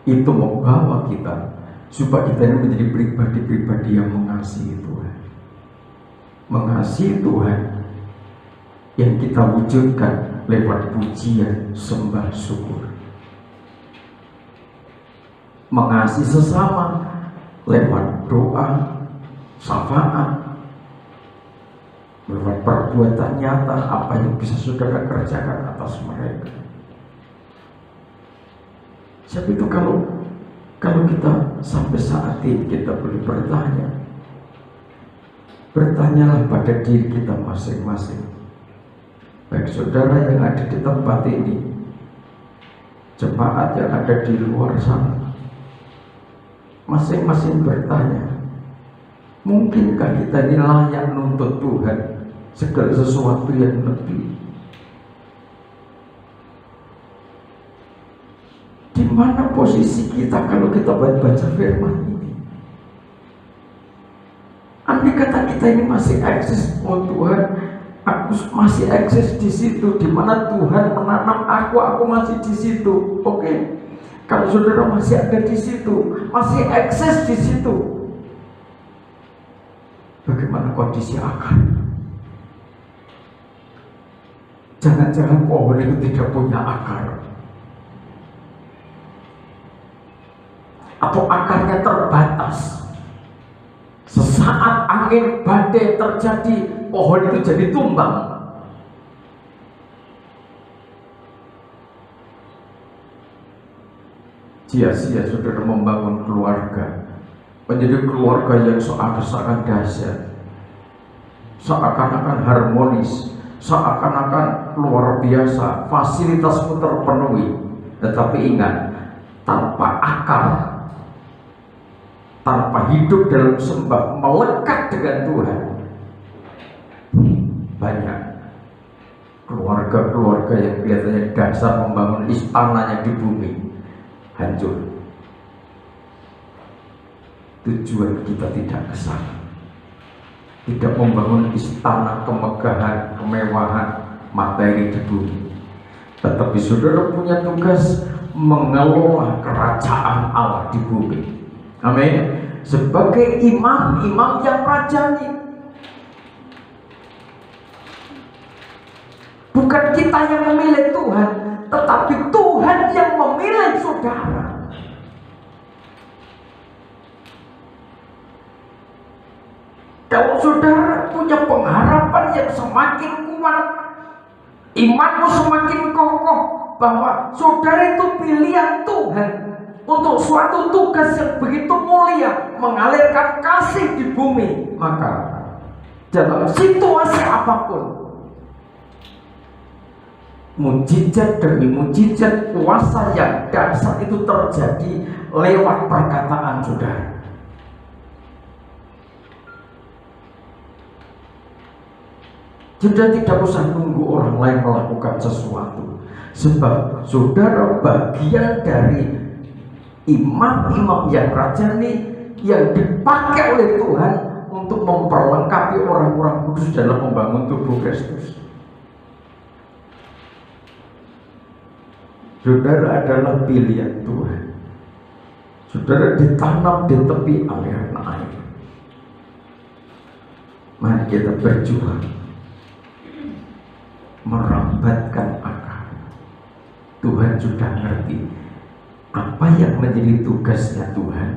itu membawa kita supaya kita ini menjadi pribadi-pribadi yang mengasihi Tuhan. Mengasihi Tuhan yang kita wujudkan lewat pujian, sembah, syukur. mengasihi sesama lewat doa, syafaat, lewat perbuatan nyata apa yang bisa saudara kerjakan atas mereka. Sebab itu kalau kita sampai saat ini kita boleh bertanyalah pada diri kita masing-masing, baik saudara yang ada di tempat ini, jemaat yang ada di luar sana, masing-masing bertanya, mungkinkah kita ini layak nuntut Tuhan segala sesuatu yang lebih? Di mana posisi kita kalau kita baca firman ini? Andai kata kita ini masih eksis, oh Tuhan, aku masih eksis di situ, di mana Tuhan menanam aku masih di situ. Oke. Kalau saudara masih ada di situ, masih eksis di situ, bagaimana kondisi akar? Jangan-jangan pohon itu tidak punya akar, atau akarnya terbatas. Sesaat angin badai terjadi, pohon itu jadi tumbang. Sia-sia saudara membangun keluarga, menjadi keluarga yang sangat dahsyat, seakan-akan harmonis, seakan-akan luar biasa, fasilitasmu terpenuhi. Tetapi ingat, tanpa akar, tanpa hidup dalam sembah, melekat dengan Tuhan, banyak keluarga-keluarga yang kelihatannya dasar membangun istananya di bumi hancur. Tujuan kita tidak ke sana, tidak membangun istana kemegahan, kemewahan, materi di bumi. Tetapi saudara punya tugas mengelola kerajaan Allah di bumi. Amin. Sebagai imam-imam yang rajani. Bukan kita yang memilih Tuhan, tetapi Tuhan yang memilih saudara. Kalau saudara punya pengharapan yang semakin kuat, imanmu semakin kokoh bahwa saudara itu pilihan Tuhan untuk suatu tugas yang begitu mulia, mengalirkan kasih di bumi, maka dalam situasi apapun, mujizat demi mujizat, kuasa yang dahsyat itu terjadi lewat perkataan saudara. Saudara tidak usah nunggu orang lain melakukan sesuatu, sebab saudara bagian dari imam-imam yang rajani yang dipakai oleh Tuhan untuk memperlengkapi orang-orang kudus dalam membangun tubuh Kristus. Saudara adalah pilihan Tuhan. Saudara ditanam di tepi aliran air. Mari kita berjuang merambatkan akar. Tuhan sudah ngerti apa yang menjadi tugasnya Tuhan,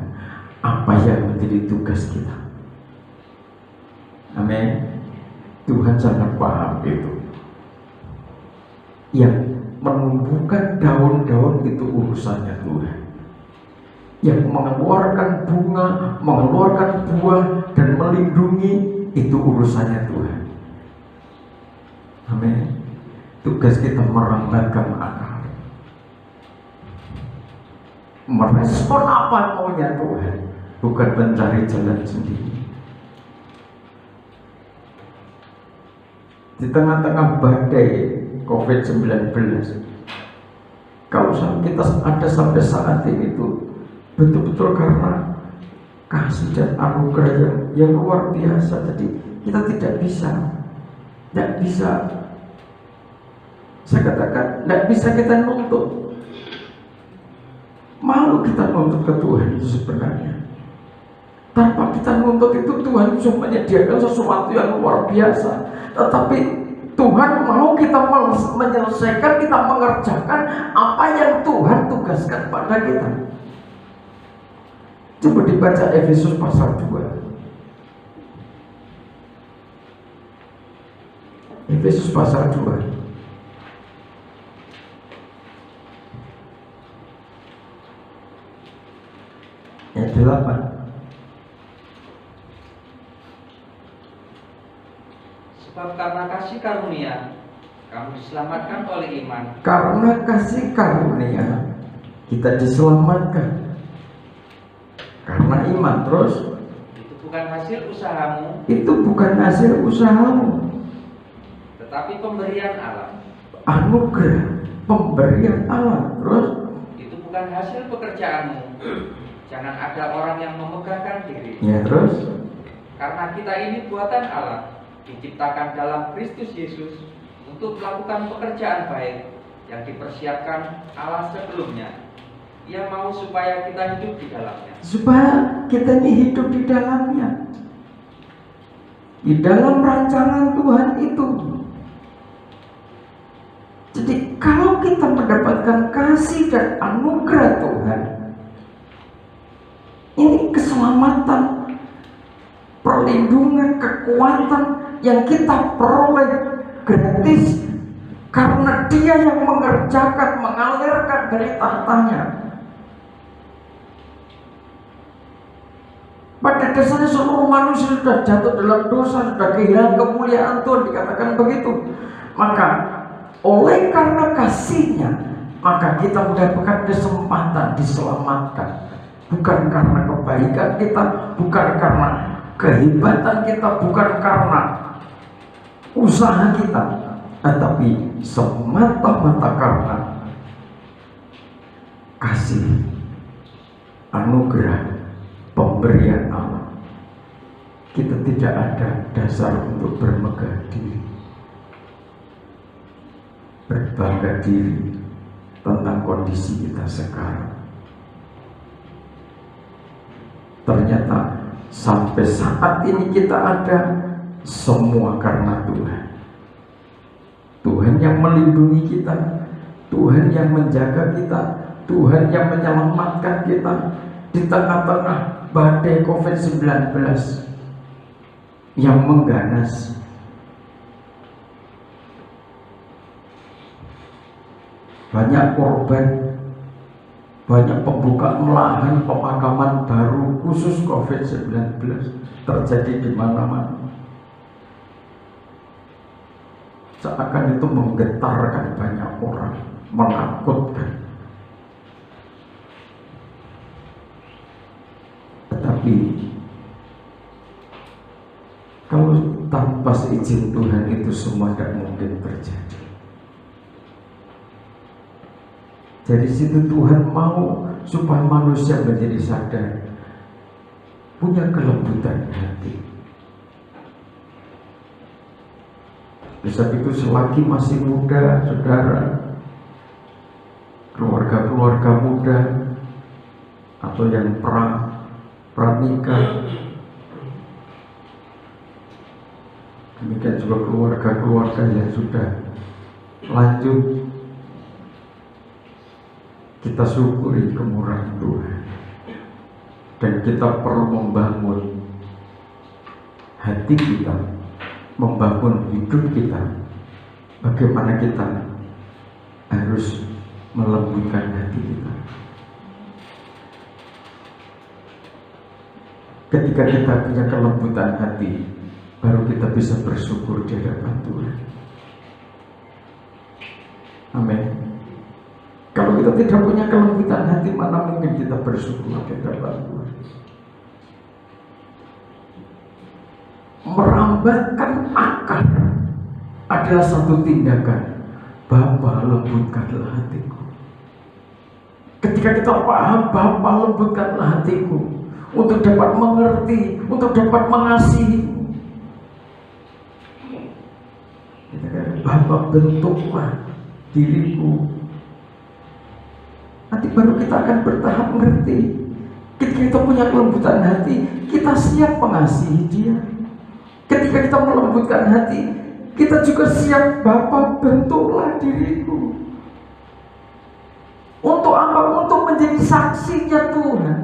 apa yang menjadi tugas kita. Amin. Tuhan sangat paham itu. Yang menumbuhkan daun-daun itu urusannya Tuhan. Yang mengeluarkan bunga, mengeluarkan buah dan melindungi itu urusannya Tuhan. Amin. Tugas kita merambatkan akar, merespon apa maunya Tuhan, bukan mencari jalan sendiri. Di tengah-tengah badai COVID-19, kalau kita ada sampai saat ini itu betul-betul karena kasih dan anugerah yang luar biasa. Jadi kita tidak bisa, saya katakan, tidak bisa kita nuntut. Malu kita nuntut ke Tuhan itu sebenarnya. Tanpa kita nuntut itu, Tuhan sudah menyediakan sesuatu yang luar biasa. Tetapi Tuhan mau kita menyelesaikan, kita mengerjakan apa yang Tuhan tugaskan pada kita. Coba dibaca Efesus pasal 2. Efesus pasal 2. Ayat 8. Sebab karena kasih karunia kamu diselamatkan oleh iman. Karena kasih karunia kita diselamatkan karena iman. Terus Itu bukan hasil usahamu, itu bukan hasil usahamu, tetapi pemberian Allah. anugerah, pemberian Allah. Terus Itu bukan hasil pekerjaanmu. Jangan ada orang yang memegahkan diri. ya, terus Karena kita ini buatan Allah, diciptakan dalam Kristus Yesus untuk melakukan pekerjaan baik yang dipersiapkan Allah sebelumnya. Ia mau supaya kita hidup di dalamnya. supaya kita ini hidup di dalamnya, di dalam rancangan Tuhan itu. Jadi kalau kita mendapatkan kasih dan anugerah Tuhan, ini keselamatan, perlindungan, kekuatan yang kita peroleh gratis karena Dia yang mengerjakan, mengalirkan dari tahtanya. Pada dasarnya seluruh manusia sudah jatuh dalam dosa, sudah kehilangan kemuliaan Tuhan, dikatakan begitu. Maka oleh karena kasih-Nya, maka kita mendapatkan kesempatan diselamatkan. Bukan karena kebaikan kita, bukan karena kehebatan kita, bukan karena usaha kita, tetapi semata-mata karena kasih, anugerah, pemberian Allah. Kita tidak ada dasar untuk bermegah diri, berbangga diri tentang kondisi kita sekarang. Ternyata sampai saat ini kita ada semua karena Tuhan. Tuhan yang melindungi kita, Tuhan yang menjaga kita, Tuhan yang menyelamatkan kita di tengah-tengah badai COVID-19 yang mengganas. Banyak korban, banyak pembukaan lahan, pemakaman baru khusus COVID-19 terjadi di mana-mana. Seakan itu menggetarkan banyak orang, menakutkan. Tetapi kalau tanpa seizin Tuhan itu semua tidak mungkin terjadi. Dari situ Tuhan mau supaya manusia menjadi sadar, punya kelembutan hati. Sebab itu selagi masih muda, saudara, keluarga-keluarga muda atau yang pranikah, demikian juga keluarga-keluarga yang sudah lanjut, kita syukuri kemurahan Tuhan, dan kita perlu membangun hati kita, membangun hidup kita. Bagaimana kita harus melembutkan hati kita. Ketika kita punya kelembutan hati, baru kita bisa bersyukur di hadapan Tuhan. Amin. Kalau kita tidak punya kelembutan hati, mana mungkin kita bersyukur di hadapan Tuhan. Merambatkan akar adalah satu tindakan. Bapa, lembutkanlah hatiku. Ketika kita paham, Bapa, lembutkanlah hatiku, untuk dapat mengerti, untuk dapat mengasihi. Kita kata, Bapa, bentuklah diriku. Nanti baru kita akan bertahap mengerti. Ketika kita punya kelembutan hati, kita siap mengasihi Dia. Ketika kita melembutkan hati, kita juga siap, Bapa, bentuklah diriku. Untuk apa? Untuk menjadi saksinya Tuhan.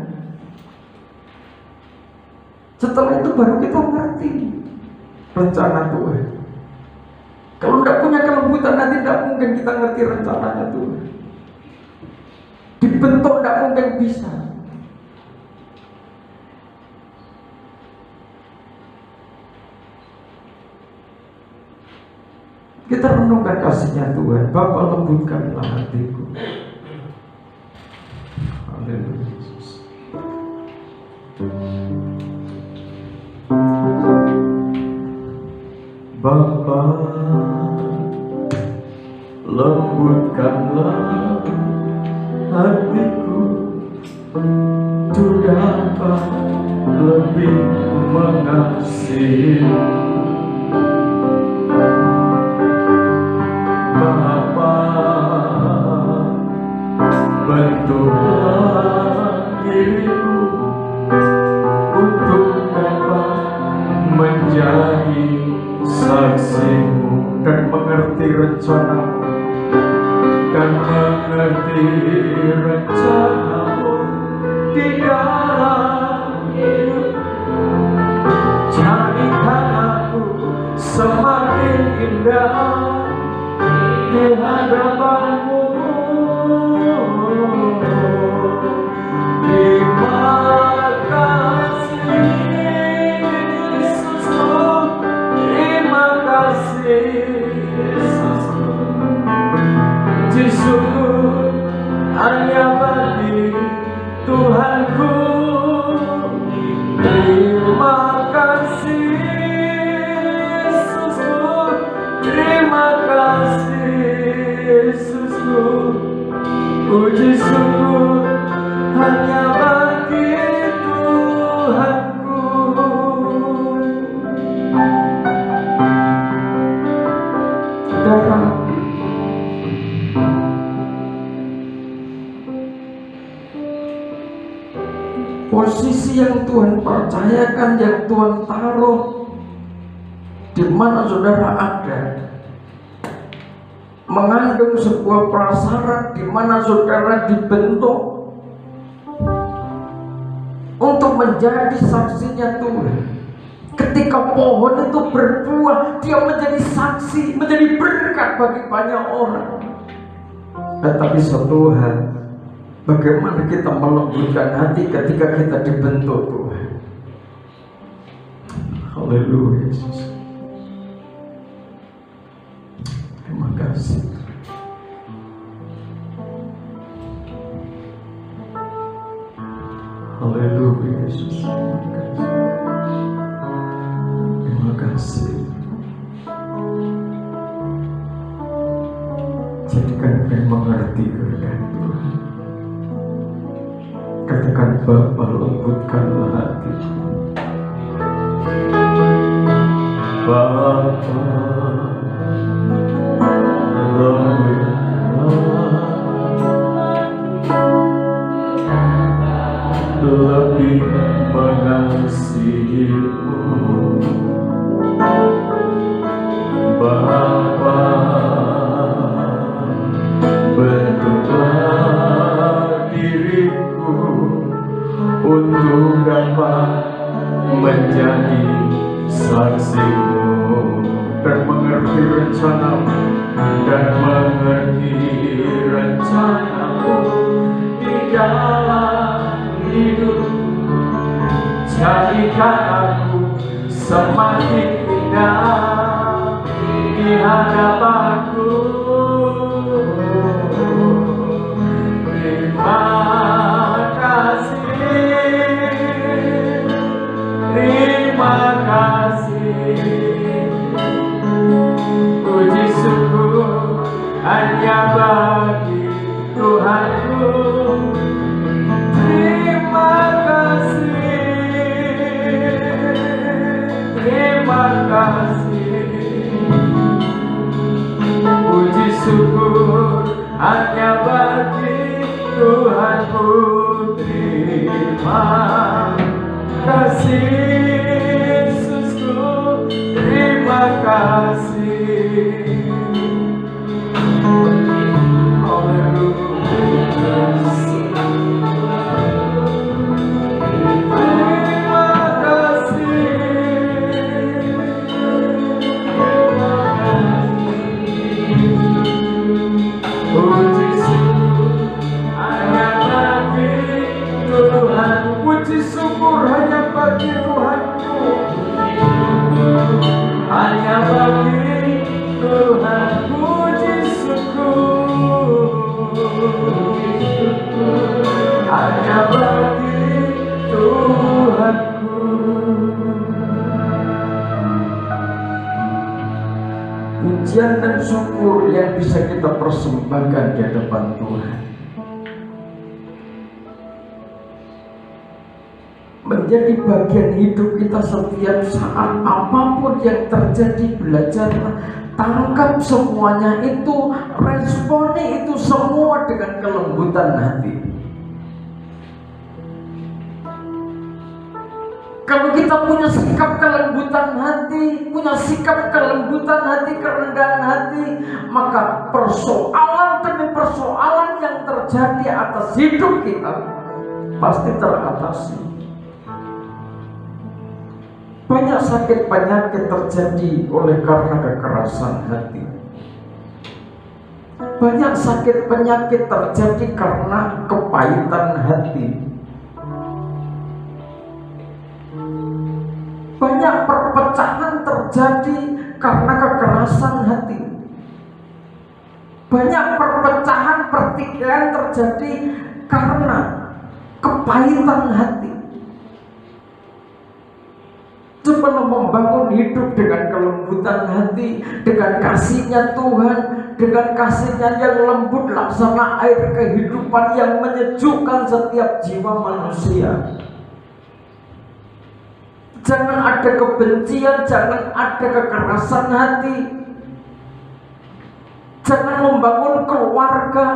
Setelah itu baru kita ngerti rencana Tuhan. Kalau tidak punya kelembutan, nanti tidak mungkin kita ngerti rencananya Tuhan. Dibentuk tidak mungkin bisa. Kita renungkan kasih-Nya Tuhan. Bapa, lembutkanlah hatiku. Haleluya Yesus. Bapa, lembutkanlah hatiku, untuk dapat lebih mengasihi. Bapa, bentuklah diriku untuk dapat menjadi saksi-Mu dan mengerti rencana-Mu, dan mengerti rencana-Mu di dalam hidup. Jadikan aku semakin indah di hadapan-Mu. Terima kasih Yesusku, terima kasih Yesusku. Puji syukur hanya bagi Tuhanku. Terima kasih Yesusku, terima kasih Yesusku. Puji syukur hanya bagi Tuhanku. Saudara, posisi yang Tuhan percayakan, yang Tuhan taruh di mana saudara ada, mengandung sebuah prasyarat di mana saudara dibentuk untuk menjadi saksinya Tuhan. Ketika pohon itu berbuah, dia menjadi saksi, menjadi berkat bagi banyak orang. Tetapi suatu hal, bagaimana kita melembutkan hati ketika kita dibentuk Tuhan. Haleluya Yesus. Terima kasih. Haleluya Yesus. Terima kasih. Jadikan kami mengerti kehendak Tuhan. Katakan, Bapa, lembutkanlah hatiku. Bapa, lebih mengasihi-Mu. Bapa, bentuklah diriku untuk dapat menjadi saksi-Mu dan mengerti rencana-Mu, dan mengerti rencana-Mu di dalam hidup. Jadikan aku semakin indah di hadapan-Mu. Terima kasih, terima kasih. Puji syukur hanya bagi Tuhanku. Terima kasih, terima kasih. Puji syukur hanya bagi Tuhanku. Terima kasih Yesusku, terima kasih. Haleluya. Terima kasih bagi Tuhanku, hanya bagi Tuhan puji syukur, hanya bagi Tuhanku. Pujian dan syukur yang bisa kita persembahkan di hadapan Tuhan menjadi bagian hidup kita setiap saat. Apapun yang terjadi, belajar tangkap semuanya itu, responi itu semua dengan kelembutan hati. Kalau kita punya sikap kelembutan hati, punya sikap kelembutan hati, kerendahan hati, maka persoalan demi persoalan yang terjadi atas hidup kita pasti teratasi. Banyak sakit penyakit terjadi oleh karena kekerasan hati. Banyak sakit penyakit terjadi karena kepahitan hati. Banyak perpecahan terjadi karena kekerasan hati. Banyak perpecahan pertikaian terjadi karena kepahitan hati. Coba membangun hidup dengan kelembutan hati, dengan kasih-Nya Tuhan, dengan kasih-Nya yang lembut laksana air kehidupan yang menyejukkan setiap jiwa manusia. Jangan ada kebencian, jangan ada kekerasan hati. Jangan membangun keluarga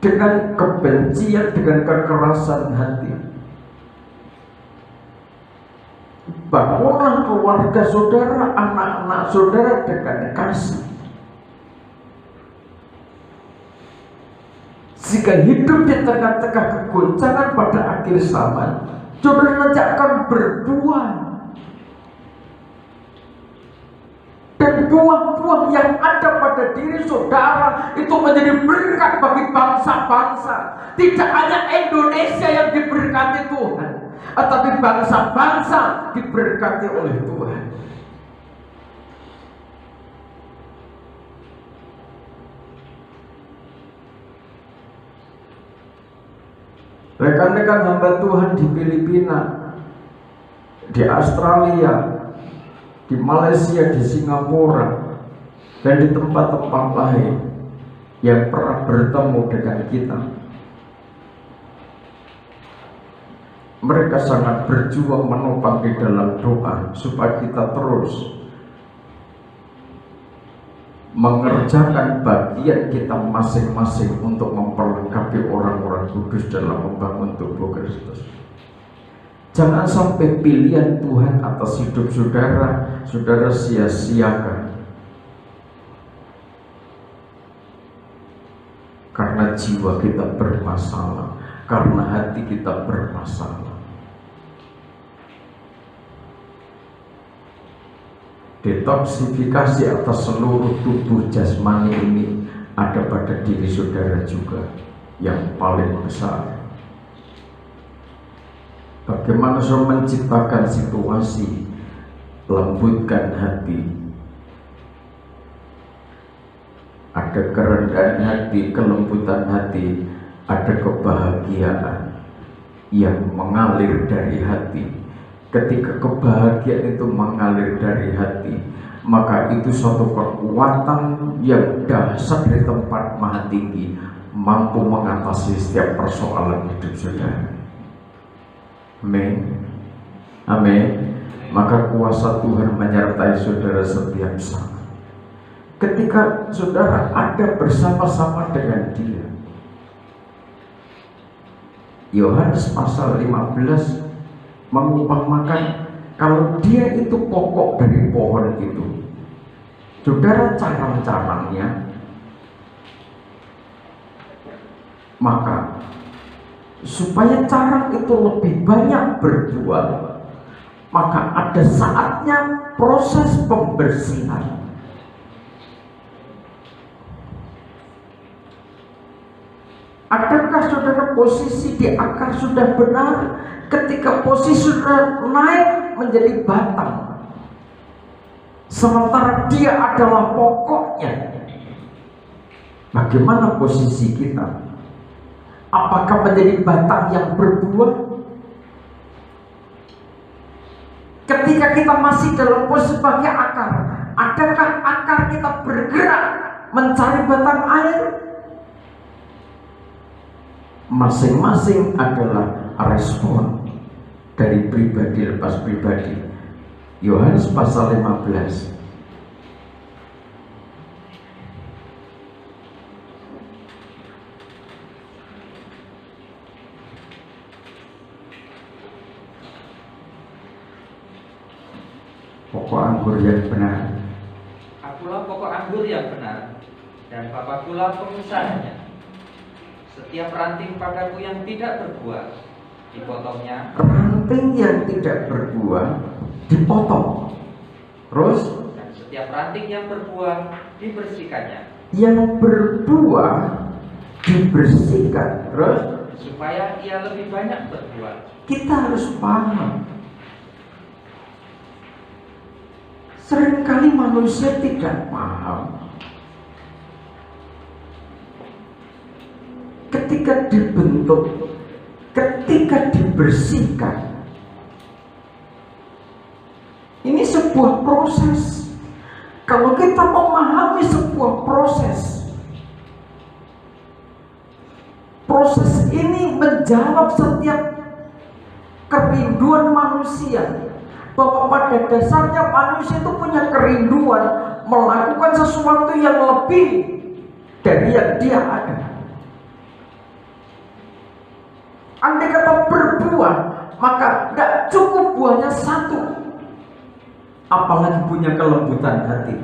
dengan kebencian, dengan kekerasan hati. Bangunlah keluarga saudara, anak-anak saudara dengan kasih, jika hidup di tengah-tengah kegoncangan pada akhir zaman, saudara nanti akan berbuah, dan buah-buah yang ada pada diri saudara itu menjadi berkat bagi bangsa-bangsa. Tidak hanya Indonesia yang diberkati Tuhan, tetapi bangsa-bangsa diberkati oleh Tuhan. Rekan-rekan hamba Tuhan di Filipina, di Australia, di Malaysia, di Singapura, dan di tempat-tempat lain yang pernah bertemu dengan kita, mereka sangat berjuang menopang di dalam doa supaya kita terus mengerjakan bagian kita masing-masing untuk memperlengkapi orang-orang kudus dalam membangun tubuh Kristus. Jangan sampai pilihan Tuhan atas hidup saudara, saudara sia-siakan karena jiwa kita bermasalah, karena hati kita bermasalah. Detoksifikasi atas seluruh tubuh jasmani ini ada pada diri saudara juga yang paling besar. Bagaimana saudara menciptakan situasi lembutkan hati, ada kerendahan hati, kelembutan hati, ada kebahagiaan yang mengalir dari hati. Ketika kebahagiaan itu mengalir dari hati, maka itu suatu kekuatan yang dahsyat dari tempat maha tinggi, mampu mengatasi setiap persoalan hidup saudara. Amin. Amin. Maka kuasa Tuhan menyertai saudara setiap saat. Ketika saudara ada bersama-sama dengan Dia. Yohanes pasal 15 mengumpamakan kalau Dia itu pokok dari pohon itu, saudara carang-carangnya, maka supaya carang itu lebih banyak berbuah, maka ada saatnya proses pembersihan. Adakah saudara posisi di akar sudah benar? ketika posisi saudara naik menjadi batang, sementara dia adalah pokoknya, bagaimana posisi kita? Apakah menjadi batang yang berbuah? Ketika kita masih dalam posisi sebagai akar, adakah akar kita bergerak mencari batang air? Masing-masing adalah respon dari pribadi lepas pribadi. Yohanes pasal 15. Pokok anggur yang benar. Akulah pokok anggur yang benar, dan Bapakulah pengusahanya. Setiap ranting padaku yang tidak berbuah, dipotongnya. Ranting yang tidak berbuah dipotong. Terus Dan setiap ranting yang berbuah dibersihkannya. yang berbuah dibersihkan. Terus Supaya ia lebih banyak berbuah. kita harus paham. Seringkali manusia tidak paham. Ketika dibentuk, ketika dibersihkan, ini sebuah proses. Kalau kita memahami sebuah proses, proses ini menjawab setiap kerinduan manusia. Bahwa pada dasarnya manusia itu punya kerinduan melakukan sesuatu yang lebih dari yang dia ada. Andai kata berbuah, maka tidak cukup buahnya satu, apalagi punya kelembutan hati,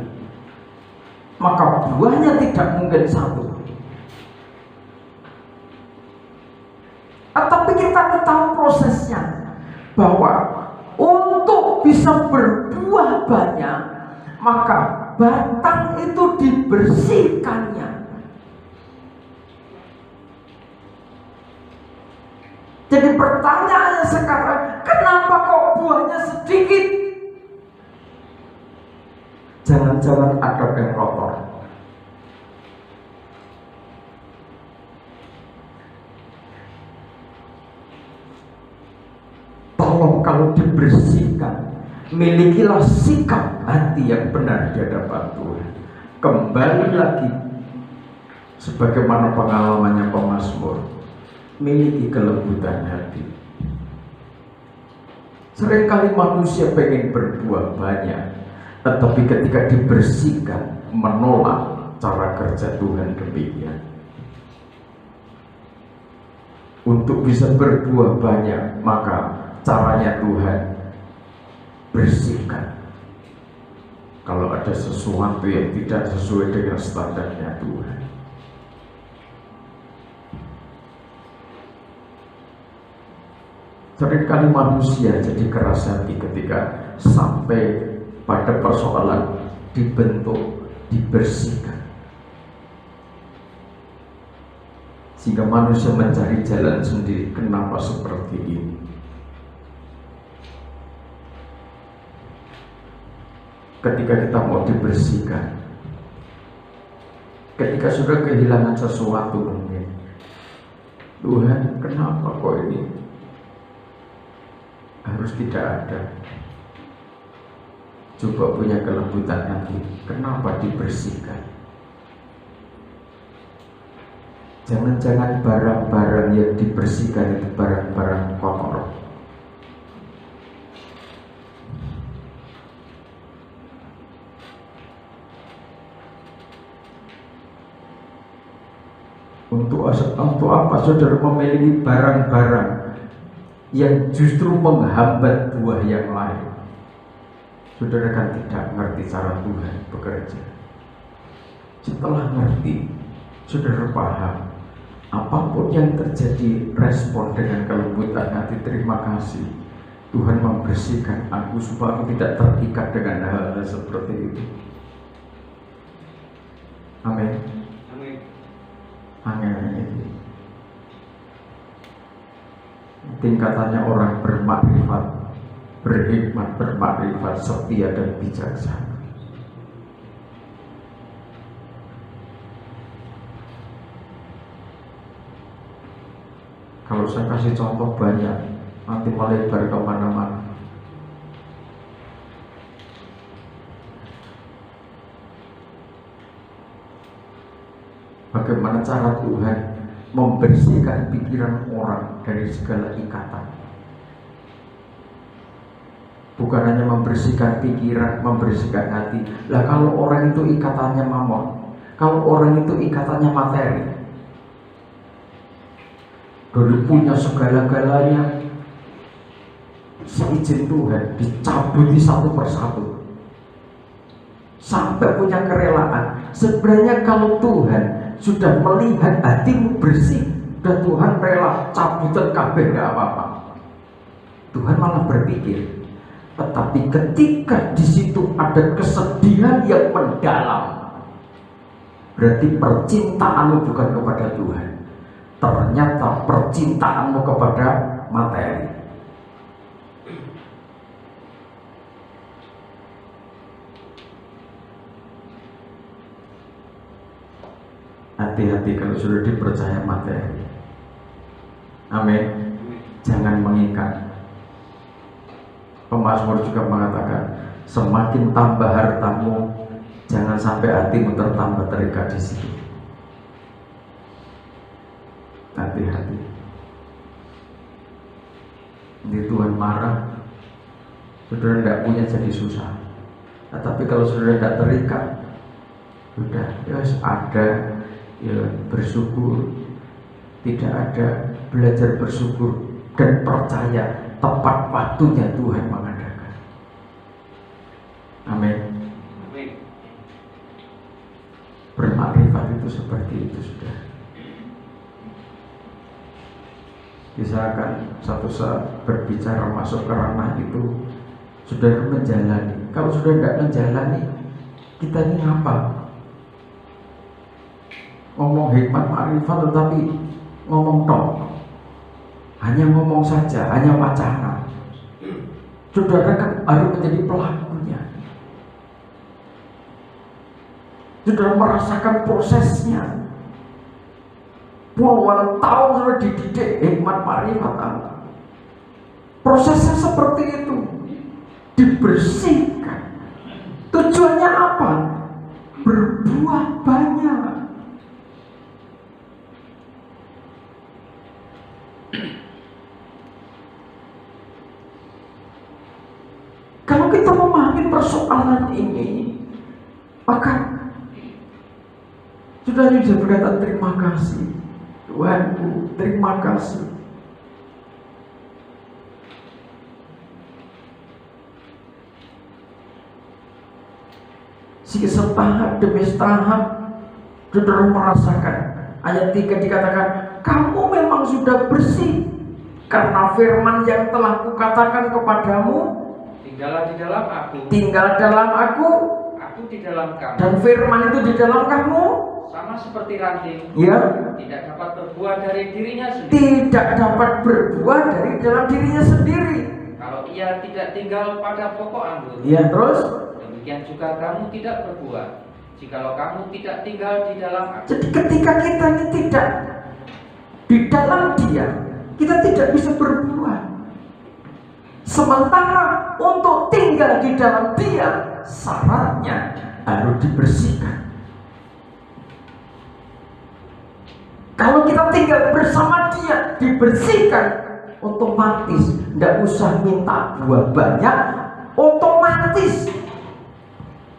maka buahnya tidak mungkin satu. Tetapi kita tahu prosesnya, bahwa untuk bisa berbuah banyak, maka batang itu dibersihkannya. Jadi pertanyaannya sekarang, kenapa kok buahnya sedikit? Jangan-jangan ada yang kotor. Tolong kalau dibersihkan, milikilah sikap hati yang benar di hadapan Tuhan. Kembali lagi, sebagaimana pengalamannya pemazmur, miliki kelembutan hati. Seringkali manusia pengen berbuah banyak, tetapi ketika dibersihkan, menolak cara kerja Tuhan demikian. Untuk bisa berbuah banyak, maka caranya Tuhan bersihkan. Kalau ada sesuatu yang tidak sesuai dengan standarnya Tuhan, seringkali manusia jadi keras hati ketika sampai pada persoalan dibentuk, dibersihkan, sehingga manusia mencari jalan sendiri. Kenapa seperti ini? Ketika kita mau dibersihkan, ketika sudah kehilangan sesuatu mungkin, Tuhan, kenapa kok ini harus tidak ada? Coba punya kelembutan hati, kenapa dibersihkan? Jangan-jangan barang-barang yang dibersihkan itu barang-barang kotor. Untuk apa saudara memiliki barang-barang yang justru menghambat buah yang lain? Saudara kan tidak ngerti cara Tuhan bekerja. Setelah ngerti, saudara paham, apapun yang terjadi, respon dengan kelembutan hati. Terima kasih, Tuhan membersihkan aku supaya aku tidak terikat dengan hal-hal seperti itu. Amin. Amin. tingkatannya orang bermakrifat, berhikmat, bermakrifat, setia dan bijaksana. Kalau saya kasih contoh banyak, nanti melebar kemana-mana. Bagaimana cara Tuhan membersihkan pikiran orang dari segala ikatan. Bukan hanya membersihkan pikiran, membersihkan hati. Lah kalau orang itu ikatannya mamon, kalau orang itu ikatannya materi, dari punya segala-galanya, seizin Tuhan dicabuti satu persatu sampai punya kerelaan. Sebenarnya kalau Tuhan sudah melihat hatimu bersih dan Tuhan rela cabutan kabeh gak apa-apa, Tuhan malah berpikir. Tetapi ketika di situ ada kesedihan yang mendalam, berarti percintaanmu bukan kepada Tuhan, ternyata percintaanmu kepada materi. Hati-hati kalau sudah dipercaya materi. Amin. Jangan mengikat. Pemazmur juga mengatakan, semakin tambah hartamu, jangan sampai hatimu tertambah terikat di situ. Hati-hati. Nanti Tuhan marah. Saudara tidak punya jadi susah. Nah, tapi kalau saudara tidak terikat, sudah ya ada ya bersyukur, tidak ada belajar bersyukur dan percaya tepat waktunya Tuhan mengadakan. Amin. Bermakrifat itu seperti itu sudah. Misalkan satu saat berbicara masuk ke ranah itu, saudara menjalani. Kalau sudah tidak menjalani, kita ini apa? Ngomong hikmat makrifat tetapi ngomong tok, hanya ngomong saja, hanya wacana. Saudara kan harus menjadi pelakunya. Saudara merasakan prosesnya. Puluhan tahun sudah dididik hikmat makrifat Allah. Prosesnya seperti itu, dibersihkan. Tujuannya apa? Berbuah banyak. Kalau kita memahami persoalan ini, maka sudah bisa berkata terima kasih Tuhanku, terima kasih. Setahap demi setahap saudara merasakan. Ayat 3 dikatakan, kamu memang sudah bersih karena firman yang telah kukatakan kepadamu, tinggallah di dalam aku, tinggal dalam aku di dalam kamu, dan firman itu di dalam kamu, sama seperti ranting, ya, tidak dapat berbuah dari dirinya sendiri, tidak dapat berbuah dari dalam dirinya sendiri kalau ia tidak tinggal pada pokok anggur. Ya, terus Demikian juga kamu tidak berbuah jikalau kamu tidak tinggal di dalam aku. jadi ketika kita ini tidak di dalam Dia, kita tidak bisa berbuah. Sementara untuk tinggal di dalam Dia, syaratnya harus dibersihkan. Kalau kita tinggal bersama Dia, dibersihkan, otomatis tidak usah minta buah banyak, otomatis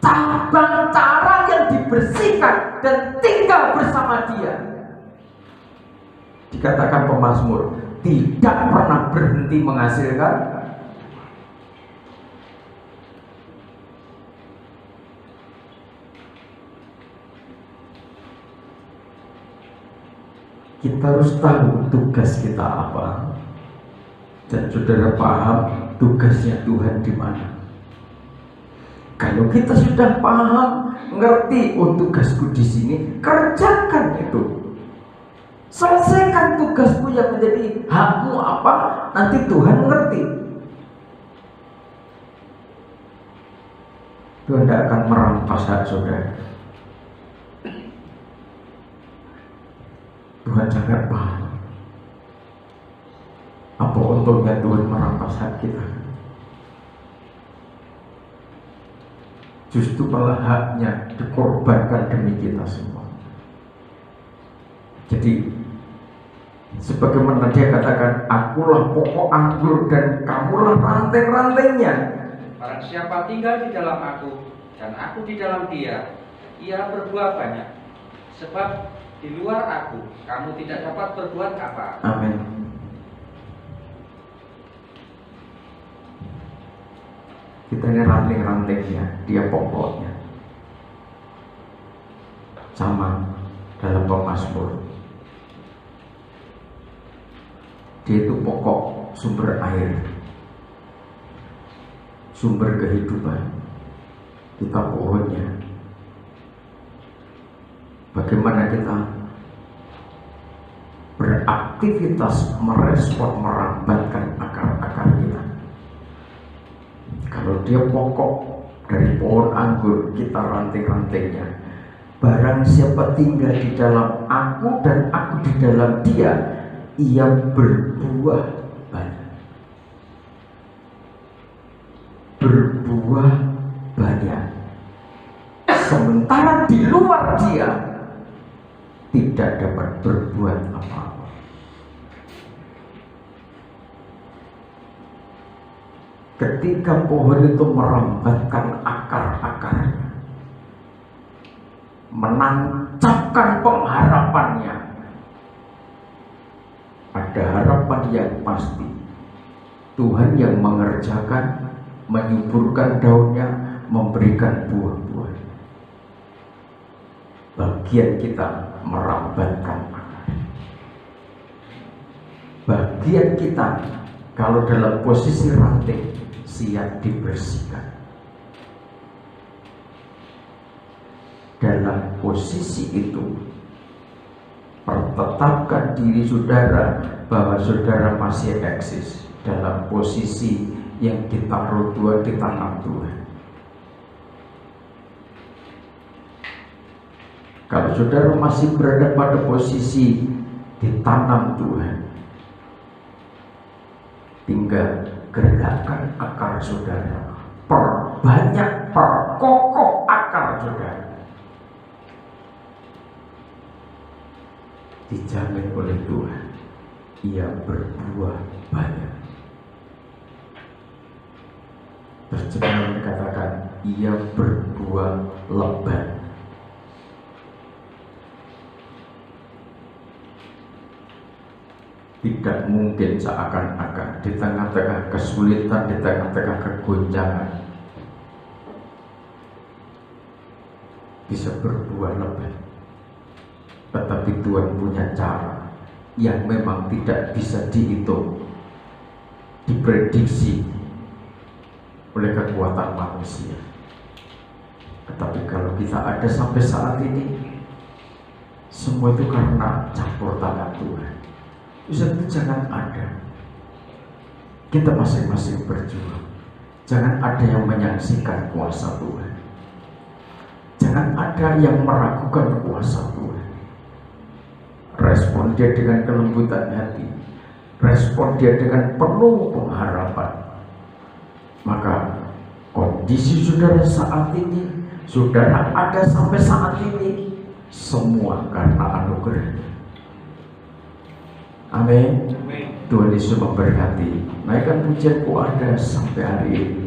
cabang cara yang dibersihkan dan tinggal bersama Dia. Dikatakan pemazmur, tidak pernah berhenti menghasilkan. Kita harus tahu tugas kita apa, dan saudara paham tugasnya Tuhan di mana. Kalau kita sudah paham, ngerti, oh tugasku di sini, kerjakan itu. Selesaikan tugasmu yang menjadi hakmu apa, nanti Tuhan mengerti. Tuhan tidak akan merampas hak saudara. Tuhan sangat paham. Apa untungnya Tuhan merampas hak kita? Justru malah haknya dikorbankan demi kita semua. Jadi sebagaimana dia katakan, akulah pokok anggur dan kamulah ranting-rantingnya. Barang siapa tinggal di dalam aku dan aku di dalam dia, ia berbuah banyak. Sebab di luar aku, kamu tidak dapat berbuat apa. Amin. Kita ini ranting-rantingnya, dia pokoknya. Sama dalam Pemazmur. Dia itu pokok sumber air, sumber kehidupan. Kita pohonnya. Bagaimana kita beraktivitas merespon, merambatkan akar-akar kita. Kalau dia pokok dari pohon anggur, kita ranting-rantingnya. Barang siapa tinggal di dalam aku dan aku di dalam dia, ia berbuah banyak. Berbuah banyak. Sementara di luar dia tidak dapat berbuat apa-apa. Ketika pohon itu merambatkan akar-akarnya, menancapkan pengharapannya, ada harapan yang pasti. Tuhan yang mengerjakan, menyuburkan daunnya, memberikan buah-buah. Bagian kita merambatkan akar. Bagian kita kalau dalam posisi ranting, siap dibersihkan. Dalam posisi itu, pertetapkan diri saudara bahwa saudara masih eksis dalam posisi yang ditaruh Tuhan, ditanam Tuhan. Kalau saudara masih berada pada posisi ditanam Tuhan, tinggal gerakkan akar saudara, perbanyak, perkokoh akar saudara. Dijamin oleh Tuhan, ia berbuah banyak. Terjemahan dikatakan, ia berbuah lebat. Tidak mungkin seakan-akan di tengah-tengah kesulitan, di tengah-tengah kegoncangan bisa berbuah lebat. Tetapi Tuhan punya cara yang memang tidak bisa dihitung, diprediksi oleh kekuatan manusia. Tetapi kalau kita ada sampai saat ini, semua itu karena campur tangan Tuhan. Itu jangan ada. Kita masing-masing berjuang. Jangan ada yang menyaksikan kuasa Tuhan. Jangan ada yang meragukan kuasa Tuhan. Respon dia dengan kelembutan hati. Respon dia dengan penuh pengharapan. Maka kondisi saudara saat ini, saudara ada sampai saat ini, semua karena anugerah. Amin. Tuhan Yesus memberkati. Naikkan pujianku ada sampai hari ini.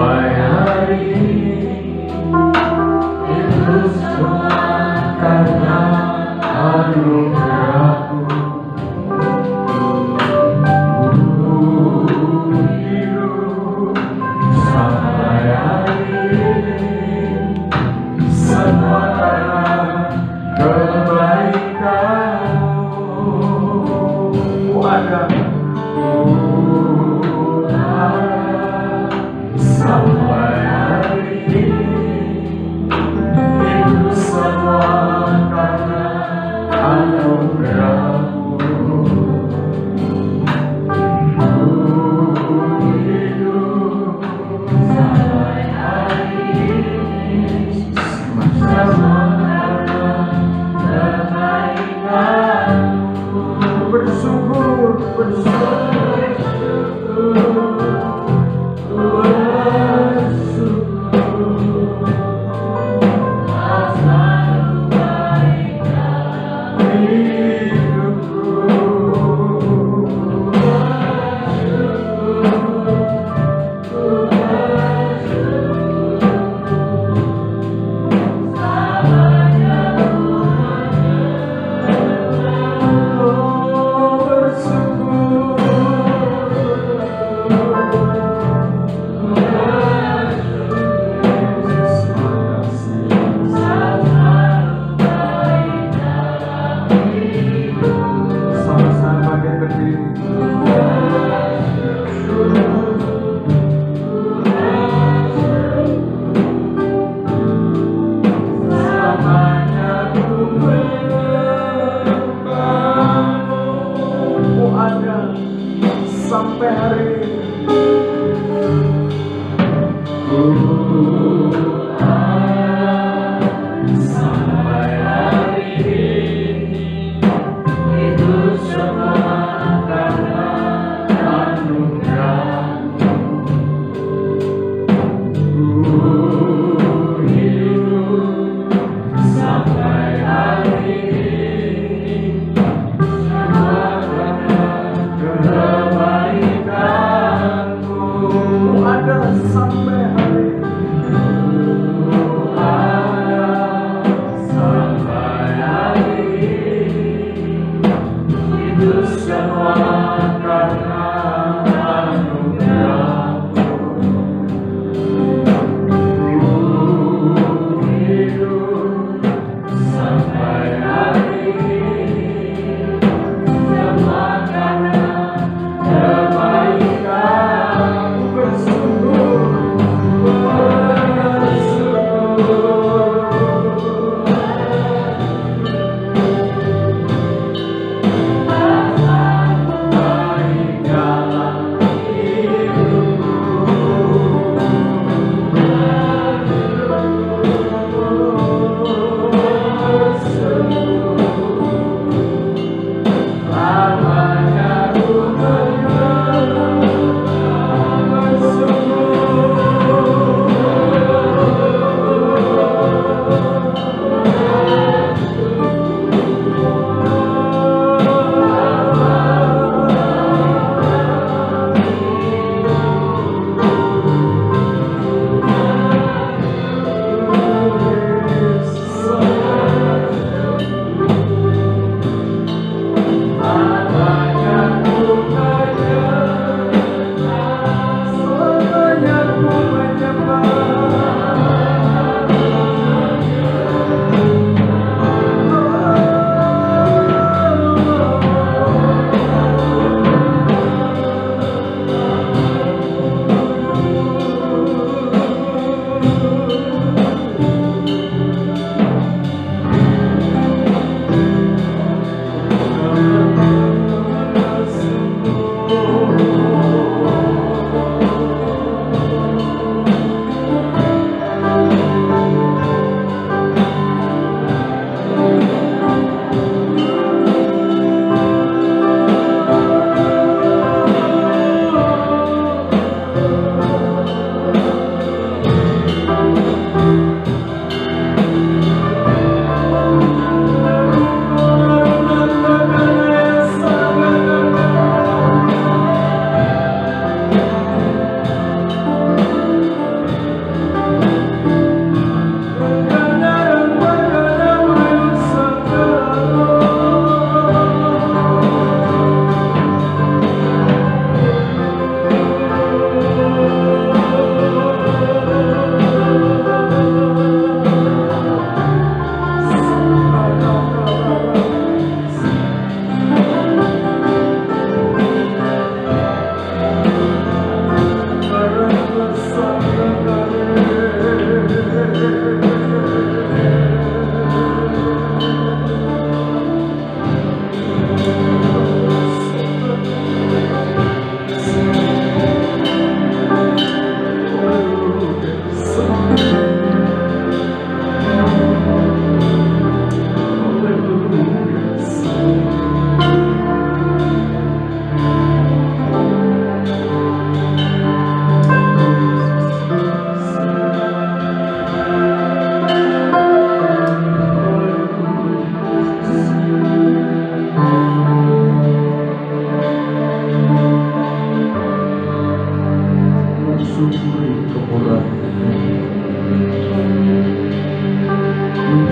sampai hari itu semua karena anugerah-Mu. Hidup sampai hari semua karena kebaikan-Mu. Ada sampai hari itu semua karena anugerah-Mu. Hidup sampai hari semua karena kebaikan-Mu. Bersyukur, sampai hari sampai hari itu semua karena anugerah-Mu. Hidup sampai hari semua karena kebaikan-Mu. Ada sampai hari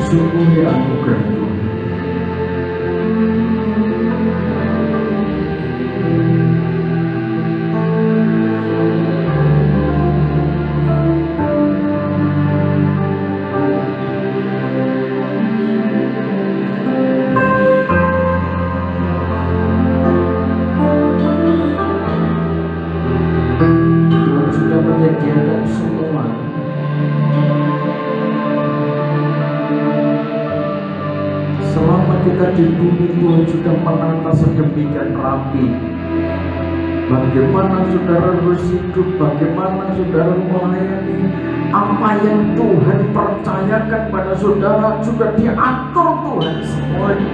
Sungguh ya anugerah Tuhan. Tuhan sudah menyediakan semua. Selama kita di bumi, Tuhan sudah menata sedemikian rapi. Bagaimana saudara berhidup, bagaimana saudara melayani, apa yang Tuhan percayakan pada saudara sudah diatur Tuhan semuanya.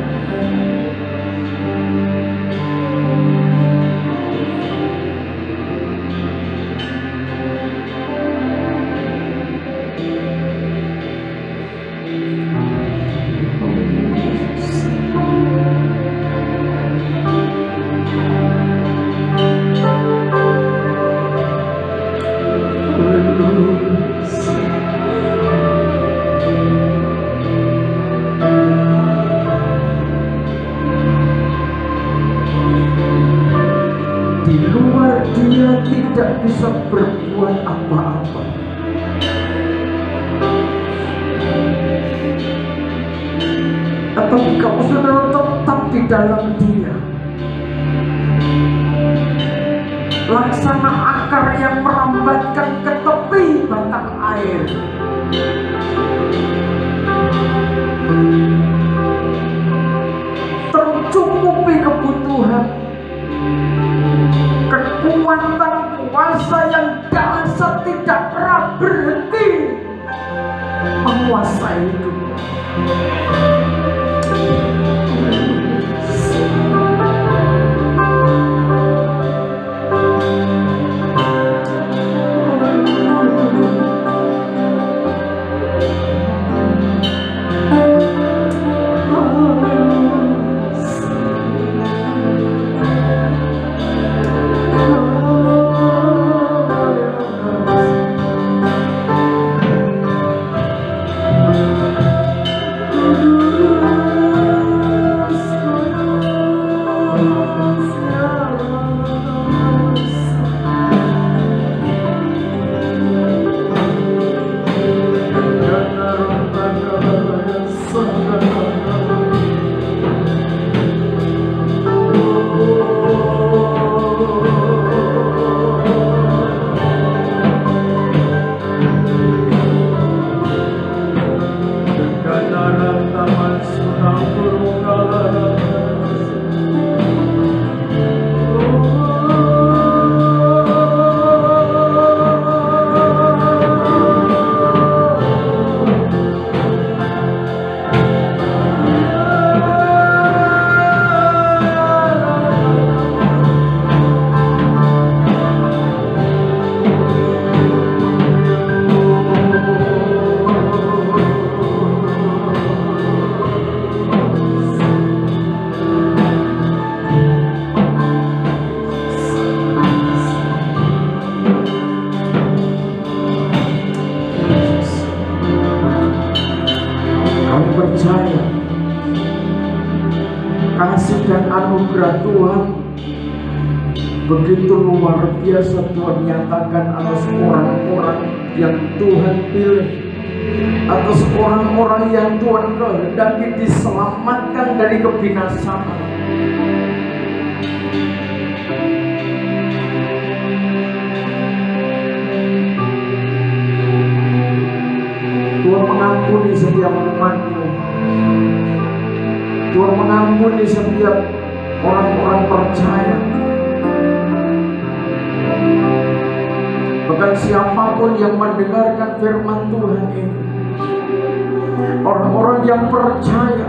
Di luar Dia tidak bisa berbuat apa-apa. Tetapi kamu saudara tetap di dalam Dia. Laksana akar yang merambatkan ke tepi batang air. Tercukupi kebutuhan. Kekuatan kuasa yang dahsyat tidak pernah berhenti menguasai hidup. Percaya kasih dan anugerah Tuhan begitu luar biasa Tuhan nyatakan atas orang-orang yang Tuhan pilih, atas orang-orang yang Tuhan kehendaki diselamatkan dari kebinasaan. Tuhan mengampuni setiap umat-Mu. Tuhan mengampuni setiap orang-orang percaya. Bahkan siapapun yang mendengarkan firman Tuhan ini, orang-orang yang percaya,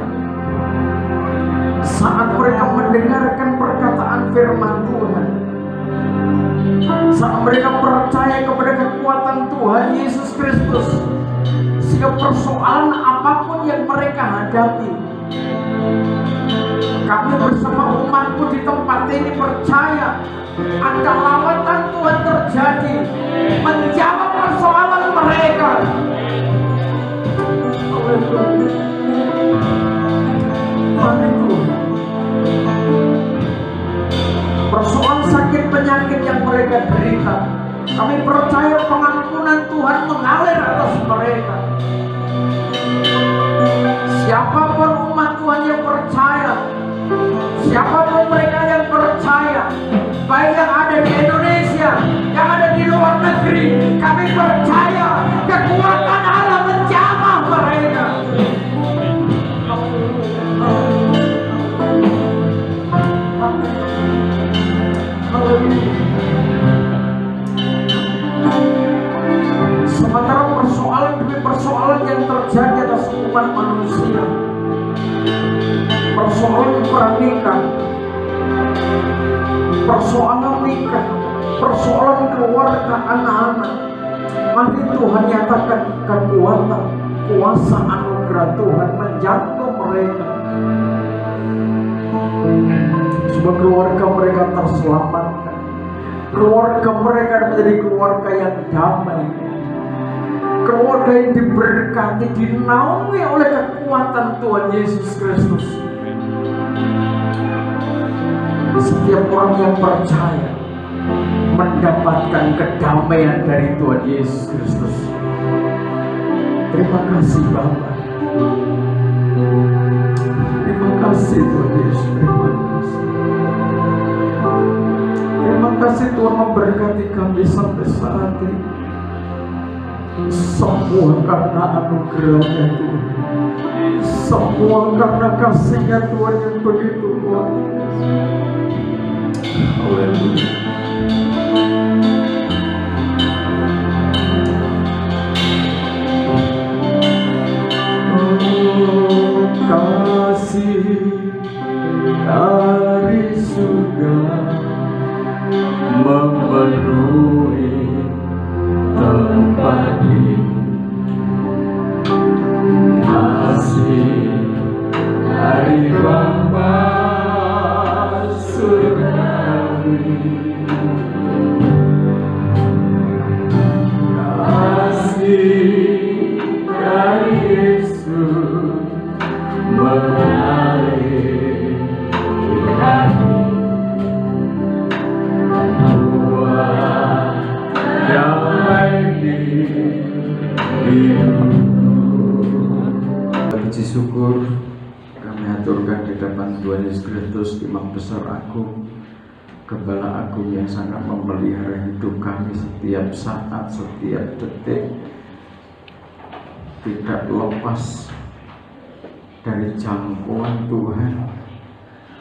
saat mereka mendengarkan perkataan firman Tuhan, saat mereka percaya kepada kekuatan Tuhan Yesus Kristus, sehingga persoalan apapun yang mereka hadapi, kami bersama umatku di tempat ini percaya akan lawatan Tuhan terjadi menjawab persoalan mereka. mereka. Siapapun umat Tuhan yang percaya, siapapun mereka yang percaya, baik yang ada di Indonesia, yang ada di luar negeri, kami percaya kekuatan Allah menjamah mereka. Sementara persoalan demi persoalan yang terjadi atas umat manusia, persoalan pernikahan, persoalan nikah, persoalan keluarga, anak-anak, mari Tuhan nyatakan kekuatan, kuasa anugerah Tuhan menjangkau mereka. Supaya keluarga mereka terselamatkan, keluarga mereka menjadi keluarga yang damai, keluarga yang diberkati, dinaungi oleh kekuatan Tuhan Yesus Kristus. Setiap orang yang percaya mendapatkan kedamaian dari Tuhan Yesus Kristus. Terima kasih Bapa. Terima kasih Tuhan Yesus. Terima kasih Tuhan memberkati kami sampai saat ini. Semua karena anugerah-Nya Tuhan, semua karena kasih-Nya Tuhan yang begitu luar biasa. Haleluya. Oh, kasih dari surga memenuhi tempat ini, kasih dari Bapa surgawi, kasih dari Yesus mengalir hati. Puji syukur kami aturkan di depan Tuhan Yesus Kristus, Imam Besar Agung, Gembala Agung yang sangat memelihara hidup kami setiap saat, setiap detik, tidak lepas dari jangkauan Tuhan.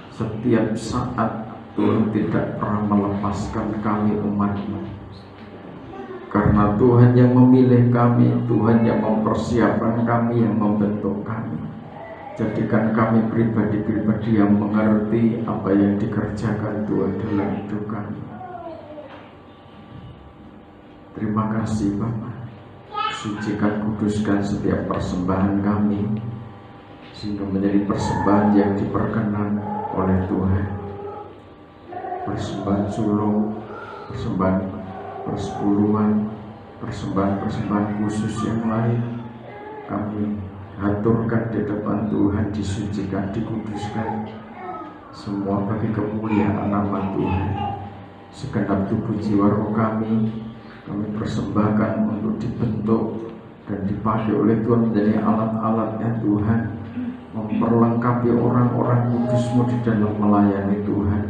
Setiap saat Tuhan tidak pernah melepaskan kami umat-Mu. Karena Tuhan yang memilih kami, Tuhan yang mempersiapkan kami, yang membentuk kami. Jadikan kami pribadi-pribadi yang mengerti apa yang dikerjakan Tuhan dalam hidup kami. Terima kasih Bapa. Sucikan, kuduskan setiap persembahan kami, sehingga menjadi persembahan yang diperkenan oleh Tuhan. Persembahan sulung, persembahan persepuluhan, persembahan-persembahan khusus yang lain kami aturkan di depan Tuhan, disucikan, dikuduskan, semua bagi kemuliaan nama Tuhan. Segenap tubuh jiwa roh kami persembahkan untuk dibentuk dan dipakai oleh Tuhan menjadi alat-alatnya Tuhan, memperlengkapi orang-orang kudus-Mu di dalam melayani Tuhan,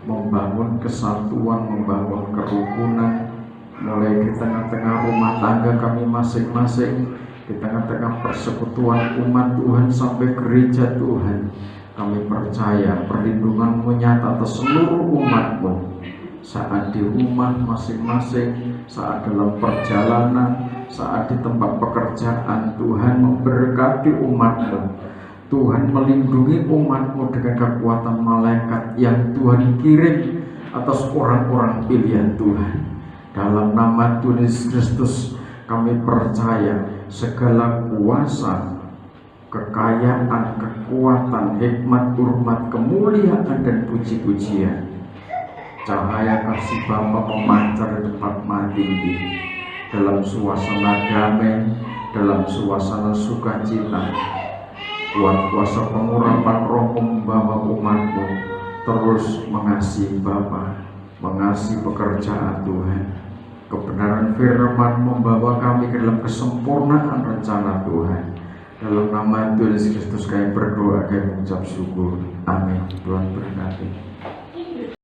membangun kesatuan, membangun kerukunan, mulai di tengah-tengah rumah tangga kami masing-masing, di tengah-tengah persekutuan umat Tuhan sampai gereja Tuhan. Kami percaya perlindungan-Mu nyata atas seluruh umat-Mu, saat di rumah masing-masing, saat dalam perjalanan, saat di tempat pekerjaan. Tuhan memberkati umat-Mu, Tuhan melindungi umat-Mu dengan kekuatan malaikat yang Tuhan kirim atas orang-orang pilihan Tuhan. Dalam nama Tuhan Yesus Kristus kami percaya segala kuasa, kekayaan, kekuatan, hikmat, hormat, kemuliaan dan puji-pujian, cahaya kasih Bapa memancar di tempat tinggi, dalam suasana damai, dalam suasana sukacita. Kuat kuasa pengurapan Roh membawa umat-Mu terus mengasihi Bapa, mengasihi pekerjaan Tuhan. Kebenaran firman membawa kami ke dalam kesempurnaan rencana Tuhan. Dalam nama Tuhan Yesus Kristus kami berdoa, kami mengucap syukur. Amin. Tuhan berkati.